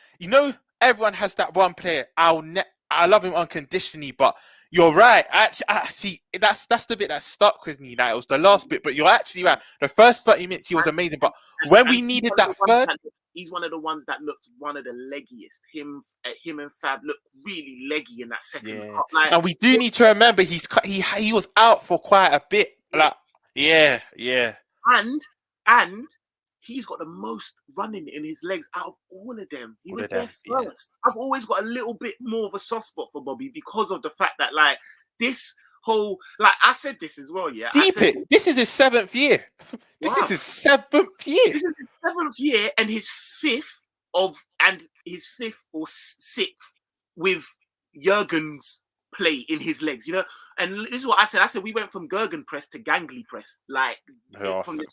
Everyone has that one player. I love him unconditionally, but you're right. Actually, I see that's the bit that stuck with me. That it was the last bit, but you're actually right. The first 30 minutes he was amazing, but when we needed that third, he's one of the ones that looked one of the leggiest. Him and Fab looked really leggy in that second half. Like, and we do need to remember he was out for quite a bit. Like, yeah. And he's got the most running in his legs out of all of them. He was there first. Yeah. I've always got a little bit more of a soft spot for Bobby because of the fact that like this whole, like I said this as well, yeah. This is his 7th year. This is his 7th year. This is his 7th year and his fifth or 6th with Jurgen's play in his legs, And this is what I said. I said we went from Jurgen press to gangly press, like from the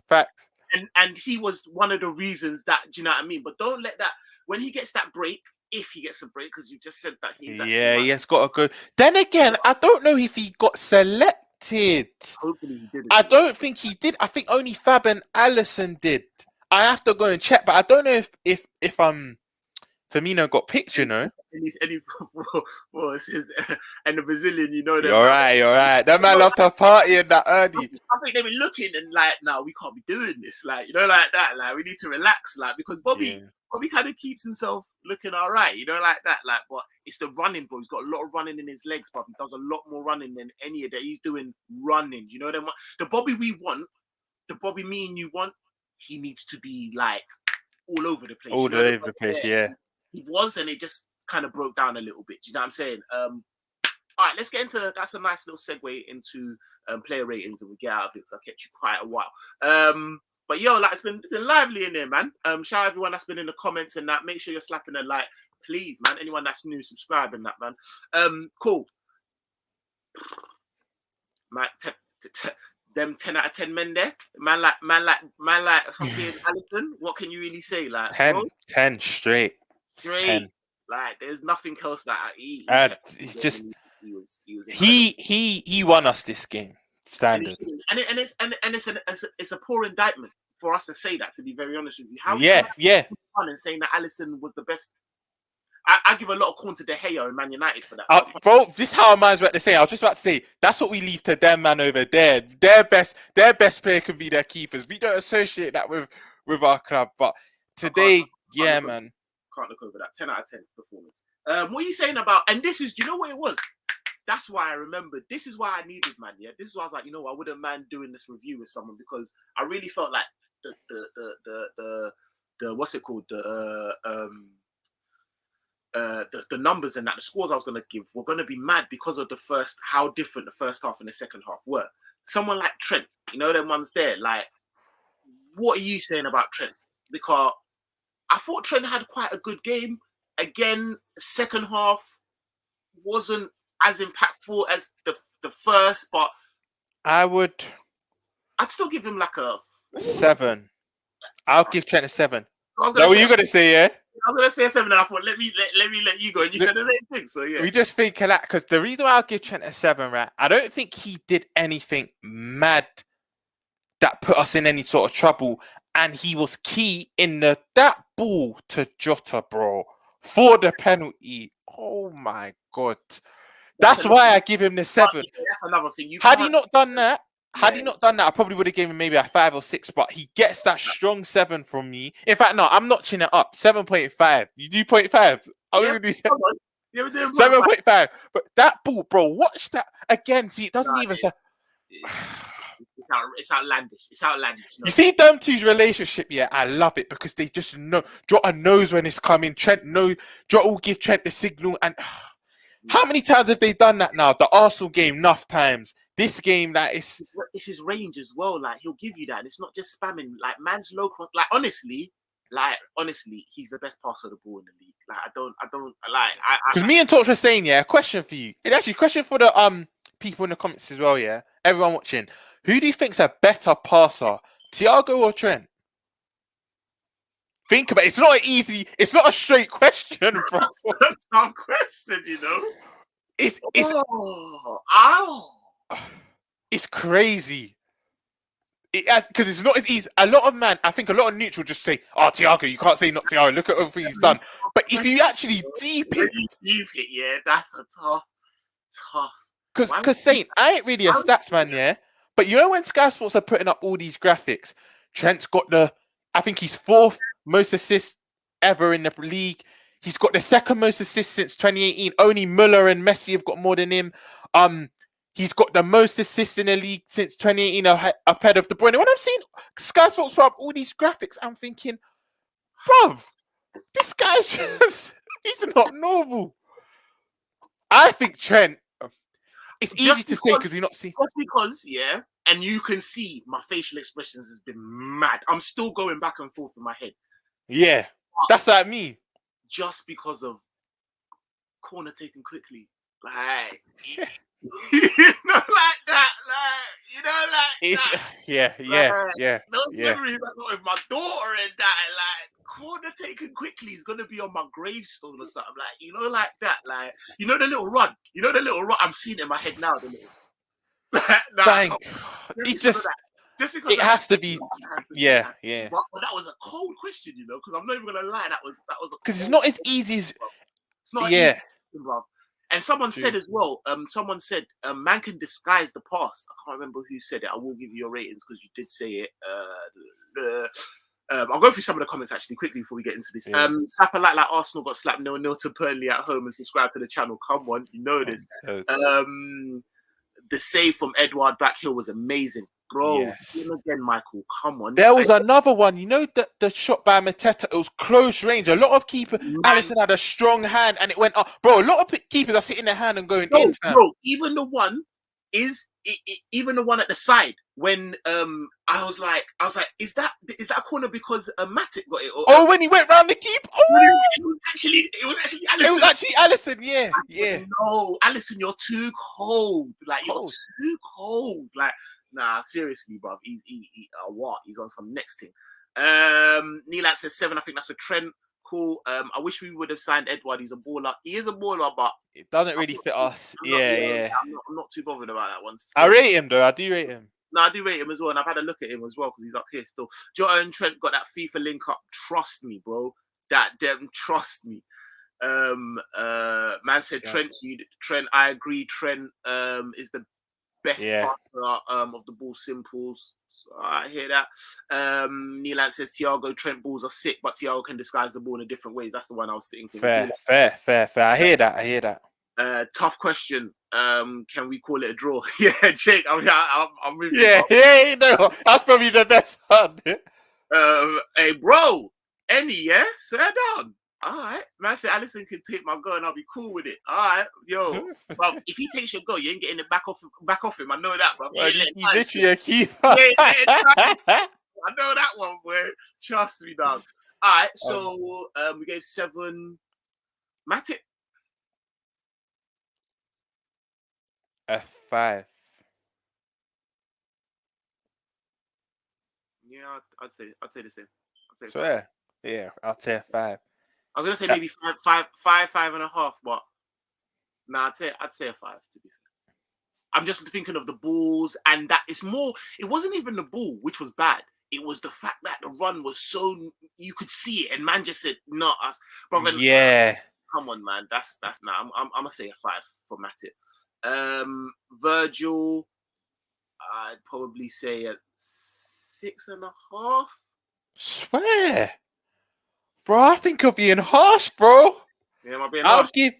facts. And he was one of the reasons that, do you know what I mean? But don't let that, when he gets that break, if he gets a break, because you just said that he's he has got a good. Then again, I don't know if he got selected. Hopefully he didn't. I don't think he did. I think only Fab and Alisson did. I have to go and check, but I don't know if Firmino got picked, and the Brazilian, You're right. That man loved to party in that early. I think they were looking and like, no, we can't be doing this, like like that, like we need to relax, like because Bobby kind of keeps himself looking all right, like that, like. But it's the running, bro. He's got a lot of running in his legs, but he does a lot more running than any of that. He's doing running, the Bobby we want, the Bobby me and you want. He needs to be like all over the place. All over the place, yeah. He was, and it just kind of broke down a little bit. Do you know what I'm saying? All right, let's get into that's a nice little segue into player ratings, and we get out of it because I kept you quite a while. But yo, like it's been lively in there, man. Shout out everyone that's been in the comments and that. Make sure you're slapping a like, please, man. Anyone that's new, subscribe and that, man. Cool. Man, them 10 out of 10 men there, man like fucking Alisson. What can you really say? Like 10 straight. 10. Like there's nothing else that he won us this game. Standard. And it's a poor indictment for us to say that. To be very honest with you, and saying that Alisson was the best. I give a lot of corn to De Gea and Man United for that. Bro, this is how I was about to say. I was just about to say that's what we leave to them, man, over there. Their best player could be their keepers. We don't associate that with our club. But today, man. Can't look over that. 10 out of 10 performance. What are you saying about? And this is, you know what it was? That's why I remembered. This is why I needed, man. Yeah, this is why I was like, I wouldn't mind doing this review with someone because I really felt like the what's it called the numbers and that the scores I was going to give were going to be mad because of how different the first half and the second half were. Someone like Trent, them ones there. Like, what are you saying about Trent? Because I thought Trent had quite a good game. Again, second half wasn't as impactful as the the first, but I would I'd still give him like a 7. I'll give Trent a 7. I was That gonna what say, you gonna say, yeah? I was gonna say a 7, and I thought let me let you go, and you said the same thing. So yeah, We just think of that because the reason why I'll give Trent a 7, right? I don't think he did anything mad that put us in any sort of trouble, and he was key in that ball to Jota, bro, for the penalty. Oh my god, that's why I give him the 7. that's another thing. You Had he can't. not done that, Yeah, I probably would have given him maybe a 5 or 6. But he gets that strong 7 from me. In fact, no, I'm notching it up. 7.5. You do 0.5. I'm yeah, gonna do come on. Yeah, we're doing 7.5. But that ball, bro, watch that again. See, it doesn't even say. It's outlandish. It's outlandish. No. You see them two's relationship, yeah, I love it because they just know. Jota knows when it's coming. Trent knows. Jota will give Trent the signal. And how many times have they done that now? The Arsenal game, enough times. This game, that is. It's his range as well. Like he'll give you that. And it's not just spamming. Like man's low cross. Like honestly, he's the best passer of the ball in the league. Like I don't like. Because me and Torch were saying, yeah, question for you. It's actually a question for the people in the comments as well. Yeah, everyone watching. Who do you think's a better passer, Thiago or Trent? Think about it. It's not an easy. It's not a straight question, bro. That's a tough question, you know. It's It's crazy. Because it's not as easy. A lot of I think a lot of neutral just say, "Oh, Thiago, you can't say not Thiago. Look at everything he's done." But if you actually deep it, yeah, that's a tough. Because Saint, I ain't really a stats man, yeah. But you know when Sky Sports are putting up all these graphics, Trent's got I think he's 4th most assists ever in the league. He's got the 2nd most assists since 2018. Only Muller and Messi have got more than him. He's got the most assists in the league since 2018 ahead of De Bruyne. When I'm seeing Sky Sports put up all these graphics, I'm thinking, bruv, this guy's he's not normal. I think Trent. It's easy to say because we're not seeing. Just because, yeah, and you can see my facial expressions has been mad. I'm still going back and forth in my head. Yeah, that's like me. Just because of corner taken quickly, like you know, like that, Yeah. Those memories I got with my daughter and that, like corner taken quickly is gonna be on my gravestone or something, like like that, like the little run, I'm seeing it in my head now. The little, bang. It just because it has to be. Yeah. But that was a cold question, because I'm not even gonna lie. That was because it's not as easy as. It's not easy, bro. And someone said as well. Someone said man can disguise the past. I can't remember who said it. I will give you your ratings because you did say it. I'll go through some of the comments actually quickly before we get into this. Yeah. Slapper like Arsenal got slapped 0-0 to Burnley at home and subscribe to the channel. Come on, you know this. The save from Edward Backhill was amazing. Bro, yes. Again, Michael, come on. There was another one. You know the shot by Mateta, it was close range. A lot of keepers, Alisson had a strong hand and it went up. Bro, a lot of keepers are hitting their hand and going in, fam. Bro, even the one at the side when I was like, is that a corner because Matic got it? Or, when he went round the keeper. Oh! It was actually Alisson. It was actually Alisson, yeah. No, Alisson, you're too cold. Like you're too cold. Like, nah, seriously, bruv. He's what? He's on some next thing. Neelat says 7. I think that's for Trent. Cool. I wish we would have signed Edward. He's a baller. He is a baller, but it doesn't really fit us. Yeah. I'm not too bothered about that one. I rate him though. I do rate him. No, I do rate him as well, and I've had a look at him as well because he's up here still. Jota and Trent got that FIFA link up. Trust me, bro. Trust me. Man said Trent. I agree. Trent is the best passer of the ball simples. So I hear that. Neelan says Thiago Trent balls are sick, but Thiago can disguise the ball in a different ways. That's the one I was thinking. Fair. I hear that. Tough question. Can we call it a draw? Yeah, Jake. I'm with you. Yeah. No, that's probably the best one. Hey, bro. Sit down. All right, man. Said Alisson can take my goal and I'll be cool with it. All right, yo. Well, if he takes your goal, you ain't getting it back off him. I know that, bro. He's literally a keeper. I know that one, boy. Trust me, dog. All right, so we gave 7. Matic. A 5. Yeah, I'd say the same. I'd say 5. Swear. Yeah, I'll say a 5. I was gonna say That- maybe five and a half, but nah, I'd say a 5 to be fair. I'm just thinking of the balls, and that it's more. It wasn't even the ball, which was bad. It was the fact that the run was so you could see it, and man just said, "No, us, brother." Yeah. Come on, man. That's nah. I'm gonna say a 5 for Matip. Virgil, I'd probably say a 6.5. Swear. Bro, I think you're being harsh, bro. Yeah, am I being I harsh? would give.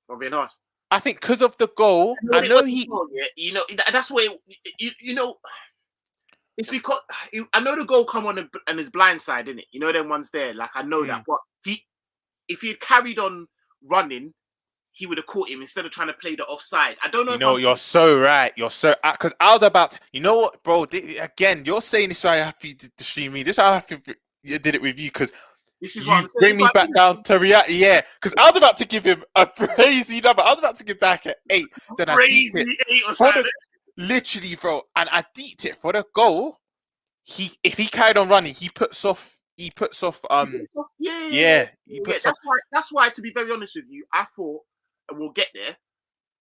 Am I being harsh? I think because of the goal, I know he. Yeah, that's where it's because I know the goal come on his blind side, innit? You know them ones there. Like I know that, but if he had carried on running, he would have caught him instead of trying to play the offside. I don't know. You're so right. You're so because I was about. You know what, bro? Again, you're saying this. Why I have to stream me. This is how I have to. You did it with you because. This is You what I'm saying. bring me back down to reality, yeah. Because I was about to give him a crazy number. I was about to give Dak an 8. Then I deeped it. 8 or something. Literally, bro. And I deeped it for the goal. If he carried on running, he puts off. Yeah. That's why. To be very honest with you, I thought, and we'll get there.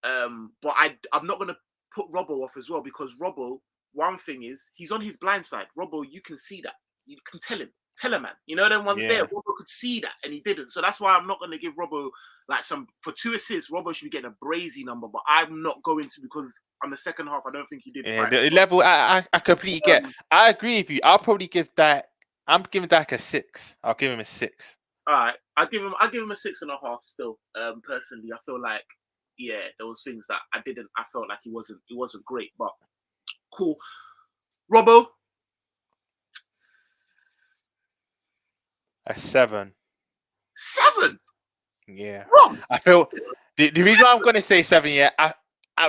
But I'm not gonna put Robbo off as well because Robbo. One thing is he's on his blind side. Robbo, you can see that. You can tell him. Tell him, man. You know them ones there. Robbo could see that, and he didn't. So that's why I'm not going to give Robbo like for 2 assists. Robbo should be getting a brazy number, but I'm not going to because on the second half, I don't think he did. Yeah, the level I completely get. I agree with you. I'll probably give that. I'm giving Dak a 6. I'll give him a 6. All right, I'll give him a 6.5. Still, personally, I feel like there was things that I felt like he wasn't great, but cool. Robbo. A 7. 7? Yeah. Rob. I feel the reason why I'm going to say 7, yeah,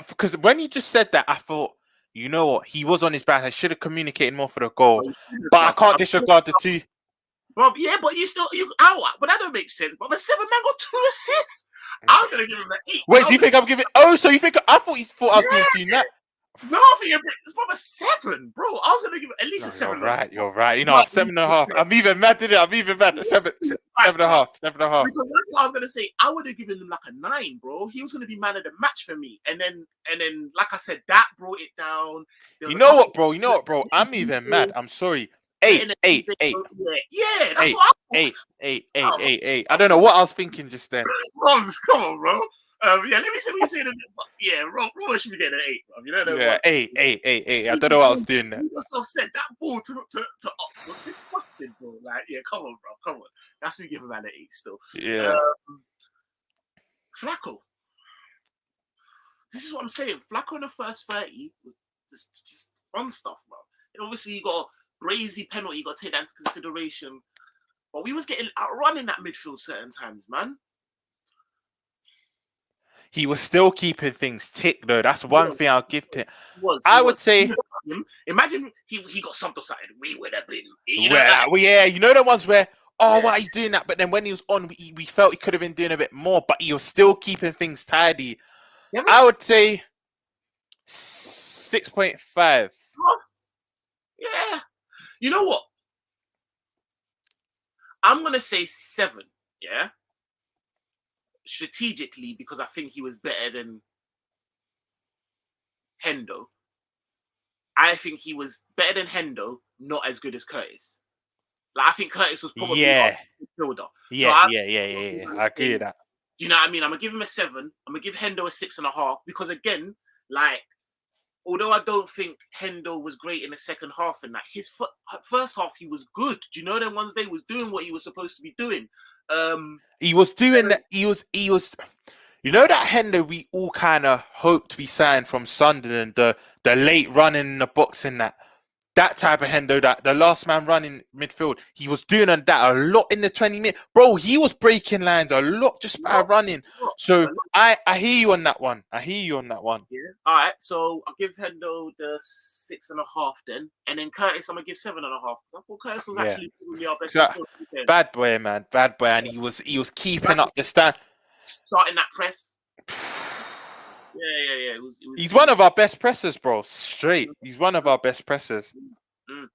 because when you just said that, I thought, you know what, he was on his back. I should have communicated more for the goal, but I can't disregard the 2. Bro, yeah, but but that don't make sense. But the 7 man got 2 assists. I'm gonna give him an 8. Wait, do you think I'm giving? Oh, so you think I thought I was giving 2 net? No, I think it's probably 7, bro. I was gonna give it at least a 7. You're right. You know, 7.5. I'm even mad, didn't it? I'm even mad. 7.5. 7.5. Because that's what I was gonna say. I would have given him like a 9, bro. He was gonna be man of the match for me. And then, like I said, that brought it down. You know what, bro? I'm even mad. I'm sorry. 8. Yeah, that's what I 8. I don't know what I was thinking just then. Come on, bro. Let me say that. Yeah, Robbo should be getting an 8, bro. You know that. Yeah, 8. I don't know what I was doing there. You yourself said that ball to Ox was disgusting, bro. Like, yeah, come on, bro. Come on. That's what you give him an 8 still. Yeah. Flacco. This is what I'm saying. Flacco in the first 30 was just fun stuff, bro. And obviously, you got a brazy penalty. You got to take that into consideration. But we was getting outrun in that midfield certain times, man. He was still keeping things tick, though. That's one thing I'll give to him. I would say... Imagine he got something aside. We would have been... You know the ones where, why are you doing that? But then when he was on, we felt he could have been doing a bit more, but he was still keeping things tidy. Yeah, I would say 6.5. Yeah. You know what? I'm going to say 7, yeah? Strategically, because I think he was better than Hendo. I think he was better than Hendo, not as good as Curtis. Like, I think Curtis was probably a midfielder. Yeah. I agree with that. Do you know what I mean? I'm going to give him a 7. I'm going to give Hendo a 6.5 because, again, like, although I don't think Hendo was great in the second half and that, his first half, he was good. Do you know them ones? They was doing what he was supposed to be doing. He was doing that. He was. You know that Hendo we all kind of hoped we signed from Sunderland, the late running in the box and that type of Hendo, that the last man running midfield. He was doing that a lot in the 20 minutes. Bro, he was breaking lines a lot just by running. So I hear you on that one. Yeah. All right. So I'll give Hendo the 6.5 then. And then Curtis, I'm going to give 7.5. I thought Curtis was actually probably our best. Bad boy, man. Bad boy. And he was keeping up the stand. Starting that press. Yeah. He's one of our best pressers, bro. Straight. He's one of our best pressers. Mm.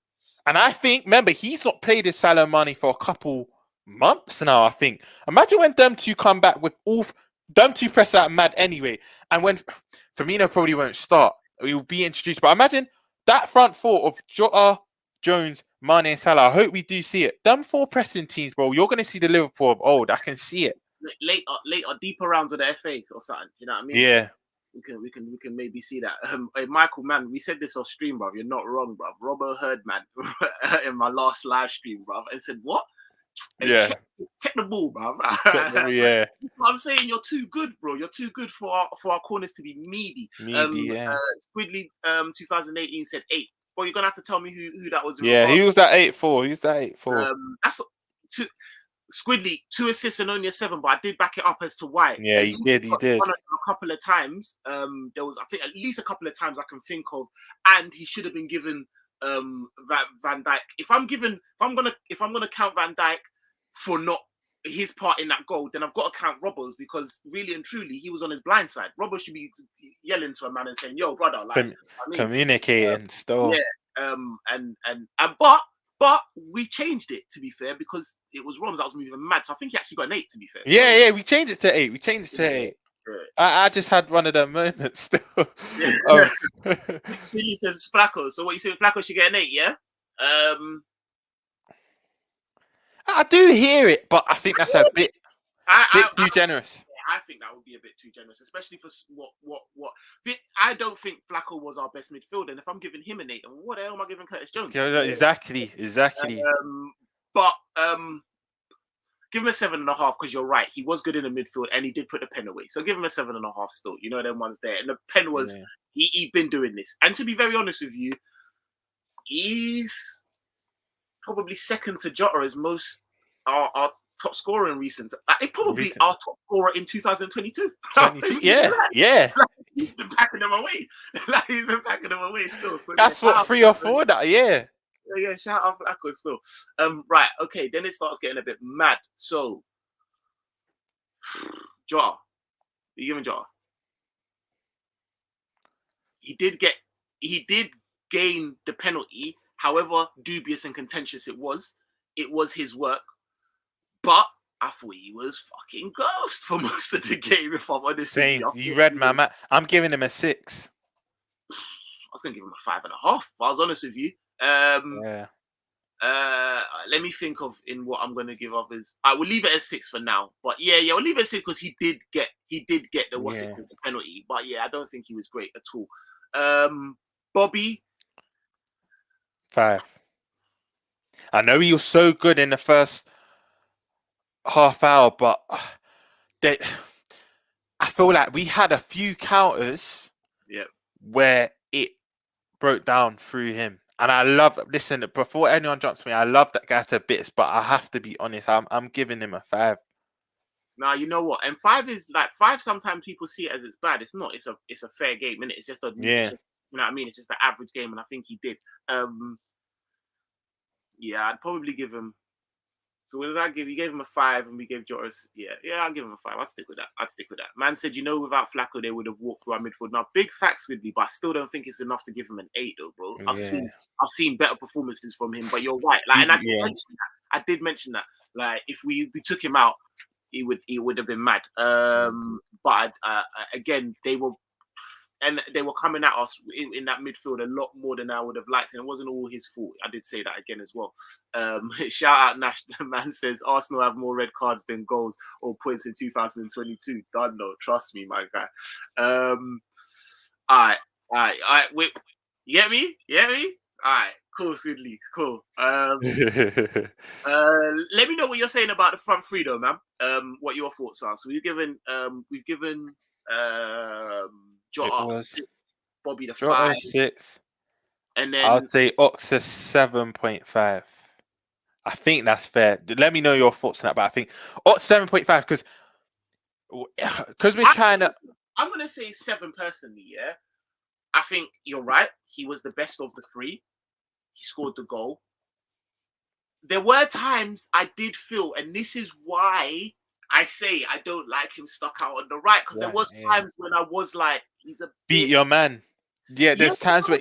And I think, remember, he's not played his Salah money for a couple months now, I think. Imagine when them two come back with all... Them two press out mad anyway. And when Firmino probably won't start. He will be introduced. But imagine that front four of Jota, Jones, Mane and Salah. I hope we do see it. Them four pressing teams, bro. You're going to see the Liverpool of old. I can see it. Later, deeper rounds of the FA or something. You know what I mean? Yeah. We can maybe see that. Hey, Michael, man, we said this off stream, bro. You're not wrong, bro. Robbo heard, man, in my last live stream, bro, and said, "What? Hey, Yeah. check the ball, bro." Yeah. I'm saying you're too good, bro. You're too good for our corners to be meaty. Yeah. Squidly, 2018 said 8. Well, you're gonna have to tell me who that was. Yeah, he was that 8-4. He was that 8-4. That's two. Squidly, 2 assists and only a 7, but I did back it up as to why. Yeah, he did. A couple of times. There was, I think, at least a couple of times I can think of, and he should have been given Van Dijk. If I'm gonna count Van Dijk for not his part in that goal, then I've got to count Robbo's, because really and truly he was on his blind side. Robbo should be yelling to a man and saying, "Yo, brother, like communicating still." Yeah. But we changed it, to be fair, because it was Roms that was moving mad. So I think he actually got an 8, to be fair. Yeah, we changed it to 8. We changed it to 8. Yeah. I just had one of them moments still. Yeah. Silly says Flacco. So what you saying, Flacco should get an 8, yeah? I do hear it, but I think that's a bit too generous. I think that would be a bit too generous, especially for what. I don't think Flacco was our best midfielder, and if I'm giving him an 8, then what the hell am I giving Curtis Jones? Exactly. But give him a 7.5, because you're right. He was good in the midfield, and he did put the pen away. So give him a 7.5 still. You know, them ones there. And the pen was he'd been doing this. And to be very honest with you, he's probably second to Jota as most our top scorer in recent. Probably our top scorer in 2022. Yeah. He's been packing them away. He's been packing them away still. So that's what 3 or 4 that. Yeah. Yeah, shout out for Flacco still. Right, okay, then it starts getting a bit mad. So, Jota, you giving Jota? He did gain the penalty. However dubious and contentious it was his work. But I thought he was fucking ghost for most of the game, if I'm honest. Same. You read my map. I'm giving him a 6. I was gonna give him a 5.5. If I was honest with you. Let me think of in what I'm gonna give others. I will leave it at 6 for now. But yeah, I'll leave it at 6 because he did get the penalty. But yeah, I don't think he was great at all. Bobby, 5. I know he was so good in the first half hour, but I feel like we had a few counters where it broke down through him. And I love, listen, before anyone jumps me, I love that guy to bits, but I have to be honest, I'm giving him a 5. Now, you know what? And 5 is like 5. Sometimes people see it as it's bad. It's not. It's a fair game, innit? It's just you know what I mean? It's just an average game, and I think he did. Yeah, I'd probably give him. So what did I give? He gave him a 5, and we gave Jota. Yeah, I'll give him a 5. I'd stick with that. Man said, without Flacco, they would have walked through our midfield. Now, big facts with me, but I still don't think it's enough to give him an 8, though, bro. I've seen better performances from him, but you're right. Like, and I did mention that. Like, if we took him out, he would have been mad. But again, they were coming at us in that midfield a lot more than I would have liked, and it wasn't all his fault. I did say that again as well. Shout out Nash. The man says Arsenal have more red cards than goals or points in 2022. Done, no, trust me, my guy. All right. Wait, you get me? All right. Cool, Swidley. Cool. Let me know what you're saying about the front three, though, man. What your thoughts are. So we've given Jota 6, Bobby the 5, 6, and then I'd say Oxa 7.5. I think that's fair. Let me know your thoughts on that, but I think Oxa 7.5 because we're trying to. I'm gonna say 7 personally. Yeah, I think you're right. He was the best of the 3. He scored the goal. There were times I did feel, and this is why I say I don't like him stuck out on the right because there was times when I was like, he's a beat your man. Yeah, there's times where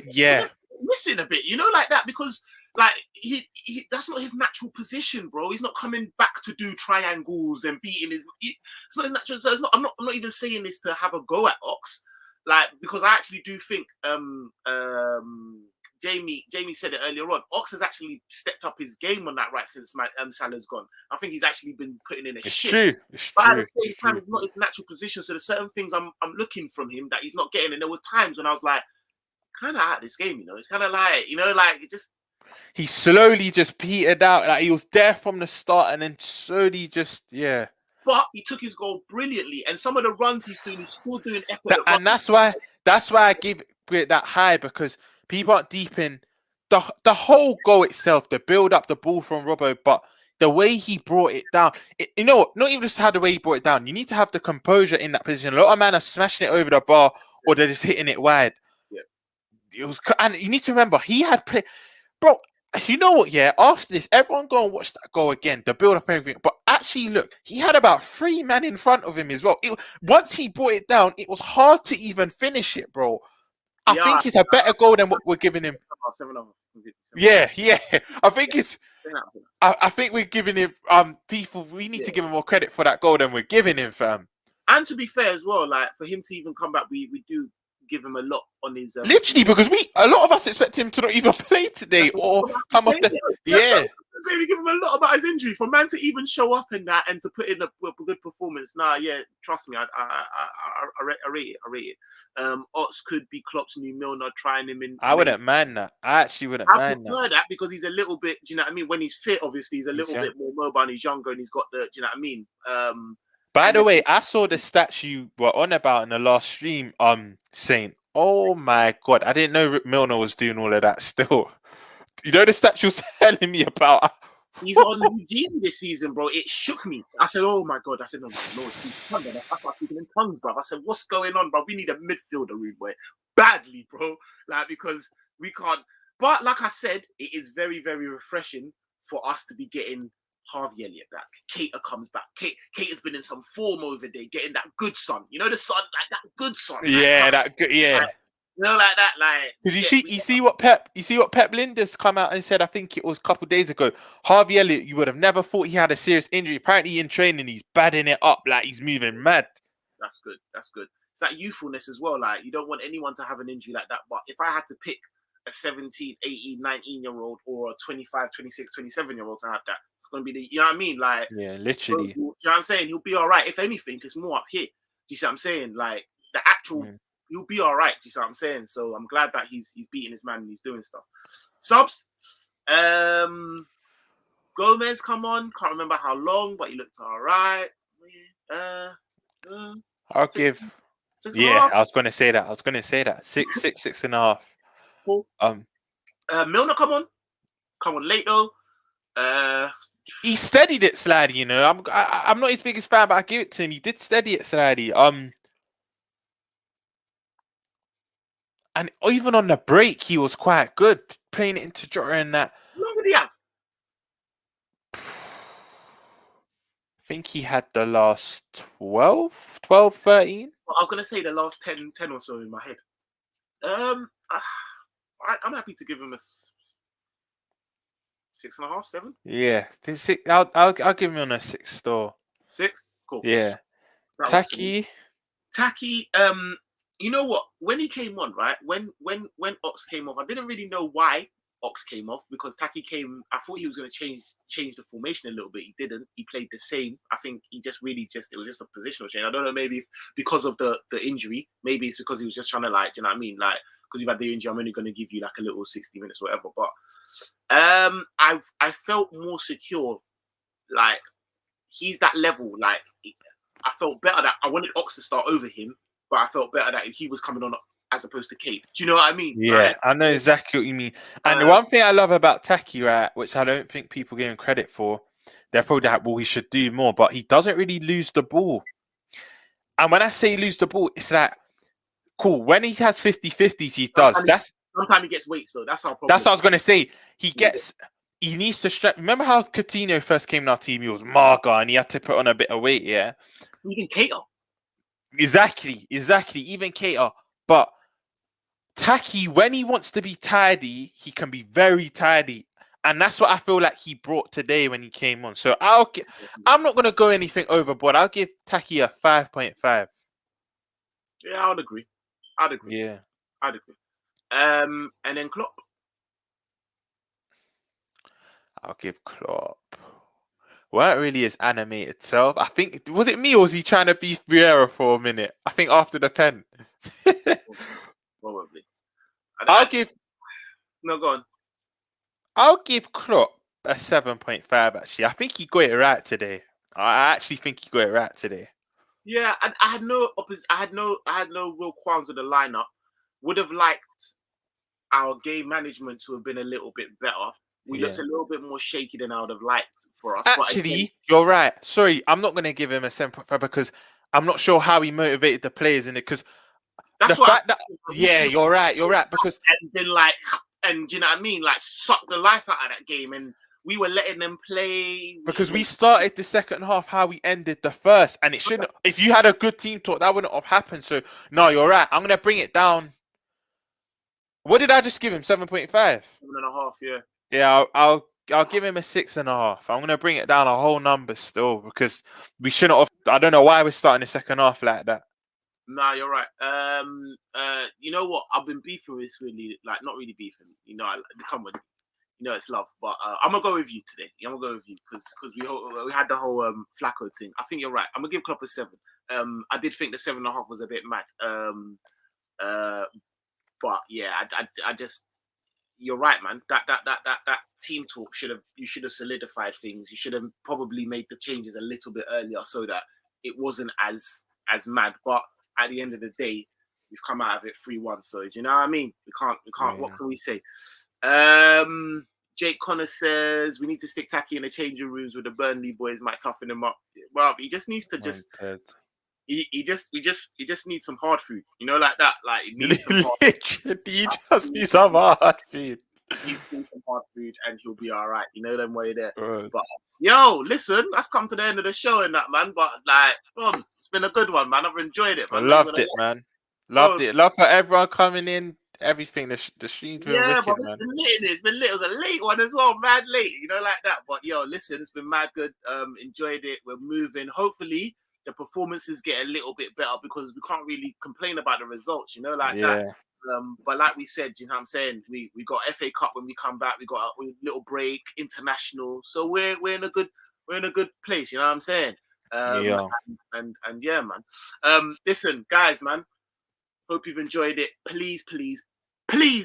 missing a bit, like that, because like he that's not his natural position, bro. He's not coming back to do triangles and beating it's not his natural. So it's not. I'm not even saying this to have a go at Ox, like, because I actually do think Jamie said it earlier on. Ox has actually stepped up his game on that right since Salah's gone. I think he's actually been putting in a it's shit. True. It's but true. at the same time, it's not his natural position. So there's certain things I'm looking from him that he's not getting. And there was times when I was like, kind of out of this game, It's kind of like, like it just. He slowly just petered out. Like he was there from the start, and then slowly just But he took his goal brilliantly, and some of the runs he's doing, he's still doing effort. And that's why I give it that high, because people aren't deep in the whole goal itself, the build up, the ball from Robbo, but the way he brought it down. Not even just how the way he brought it down. You need to have the composure in that position. A lot of men are smashing it over the bar, or they're just hitting it wide. Yeah. And you need to remember, he had play, bro. You know what? Yeah, after this, everyone go and watch that goal again. The build up and everything. But actually, look, he had about 3 men in front of him as well. Once he brought it down, it was hard to even finish it, bro. I think it's a better goal than what we're giving him. 7-0. Yeah. I think it's. I think we're giving him. People, we need to give him more credit for that goal than we're giving him, fam. And to be fair as well, like for him to even come back, we do give him a lot on his. Literally, because a lot of us expect him to not even play today or come off the. Yeah. So we give him a lot about his injury. For man to even show up in that and to put in a good performance, trust me, I rate it. Ox could be Klopp's new Milner, trying him in. I wouldn't mind that. I actually wouldn't mind that. I prefer that because he's a little bit. Do you know what I mean? When he's fit, obviously, he's a little bit more mobile. And he's younger and he's got the. Do you know what I mean? By the way, I saw the stats you were on about in the last stream. Saying, oh my god, I didn't know Rick Milner was doing all of that still. You know the stats you were telling me about? He's on Eugene this season, bro. It shook me. I said, oh my god. I said, oh my lord. I started speaking in tongues, bro. I said, what's going on, bro? We need a midfielder, rude boy. Badly, bro. Like, because we can't. But like I said, it is very, very refreshing for us to be getting Harvey Elliott back. Keita comes back. Keita's been in some form over there, getting that good son. You know the son, like that good son. Yeah, that good. Yeah. Like, like that, like. Because you see what Pep Linders come out and said. I think it was a couple of days ago. Harvey Elliott, you would have never thought he had a serious injury. Apparently, in training, he's badding it up, like he's moving mad. That's good. It's that youthfulness as well. Like you don't want anyone to have an injury like that. But if I had to pick a 17, 18, 19-year-old or a 25, 26, 27-year-old to have that, it's going to be the, you know what I mean? Like, yeah, literally. You know what I'm saying? He'll be all right. If anything, it's more up here. Do you see what I'm saying? Like, the actual, he'll be all right. Do you see what I'm saying? So I'm glad that he's beating his man and he's doing stuff. Subs. Gomez, come on. Can't remember how long, but he looked all right. I'll give. Yeah, I was going to say that. 6.5. Cool. Milner, come on late though. He steadied it slightly, you know. I'm not his biggest fan, but I give it to him. He did steady it slightly. And even on the break, he was quite good playing it into Jota and that. How long did he have? I think he had the last 12, 13. Well, I was gonna say the last 10 or so in my head. I'm happy to give him a 6.5, 7. Yeah, I'll give him on a 6 star. 6, cool. Yeah, Taki. You know what? When he came on, right? When Ox came off, I didn't really know why Ox came off because Taki came. I thought he was going to change the formation a little bit. He didn't. He played the same. I think he it was just a positional change. I don't know. Maybe because of the injury. Maybe it's because he was just trying to like, you know what I mean? Like, because you've had the injury, I'm only going to give you like a little 60 minutes or whatever. But I felt more secure. Like, he's that level. Like, I felt better that I wanted Ox to start over him, but I felt better that he was coming on as opposed to Kate. Do you know what I mean? Yeah, like, I know exactly what you mean. And the one thing I love about Taki, right, which I don't think people give him credit for, they're probably like, well, he should do more, but he doesn't really lose the ball. And when I say lose the ball, it's like, cool. When he has 50-50s, he does. Sometimes he gets weight, so that's our problem. That's what I was going to say. He he needs to stretch. Remember how Coutinho first came in our team? He was Marga and he had to put on a bit of weight, yeah? Even Cater. Exactly. Even Cater. But Taki, when he wants to be tidy, he can be very tidy. And that's what I feel like he brought today when he came on. So I'm not going to go anything overboard. I'll give Taki a 5.5. Yeah, I'd agree. Yeah. I'd agree. And then Klopp. I'll give Klopp. Weren't really his animated self. I think, was it me or was he trying to beef Vieira for a minute? I think after the pen. Probably. No, go on. I'll give Klopp a 7.5 actually. I think he got it right today. I actually think he got it right today. Yeah, I had no real qualms with the lineup. Would have liked our game management to have been a little bit better. We looked a little bit more shaky than I would have liked for us. Actually, but again, you're right. Sorry, I'm not going to give him a 7.5 because I'm not sure how he motivated the players in it. Because that's the fact that you're right. Because and been like, and you know what I mean, like suck the life out of that game, and we were letting them play. Because we started the second half how we ended the first, and it shouldn't. If you had a good team talk, that wouldn't have happened. So no, you're right. I'm going to bring it down. What did I just give him? 7.5. 7.5. Yeah. Yeah, I'll give him a 6.5. I'm gonna bring it down a whole number still because we shouldn't have. I don't know why we're starting the second half like that. Nah, you're right. You know what? I've been beefing with this really, like not really beefing. You know, come on, you know it's love. But I'm gonna go with you today. I'm gonna go with you because we had the whole Flacco thing. I think you're right. I'm gonna give Klopp a 7. I did think the 7.5 was a bit mad. But yeah, I just. You're right, man. That team talk you should have solidified things. You should have probably made the changes a little bit earlier so that it wasn't as mad. But at the end of the day, we've come out of it 3-1. So do you know what I mean? We can't. Yeah. What can we say? Jake Connor says we need to stick Taki in the changing rooms with the Burnley boys. Might toughen him up. Well, he just needs to He just needs some hard food, you know, like that. Like he needs some hard food. He just needs some hard food. He's seen some hard food and he'll be all right. You know them way there. Right. But yo, listen, let's come to the end of the show and that, man. But like, it's been a good one, man. I've enjoyed it, man. I loved it, man. Loved it. Love for everyone coming in. Everything. The stream's been wicked, but man. It's been lit. It was a late one as well, mad late. You know, like that. But yo, listen, it's been mad good. Enjoyed it. We're moving. Hopefully the performances get a little bit better because we can't really complain about the results, you know, like that. But like we said, you know what I'm saying? We got FA Cup when we come back, we got a little break, international. So we're in a good place, you know what I'm saying? And yeah, man. Listen, guys, man. Hope you've enjoyed it. Please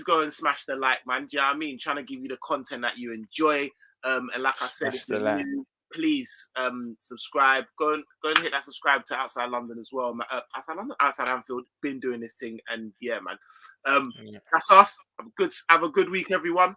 go and smash the like, man. Do you know what I mean? Trying to give you the content that you enjoy. And like I said, if you're new, please subscribe. Go and hit that subscribe to Outside London as well. Outside Anfield. Been doing this thing, and yeah, man. That's us. Have a good week, everyone.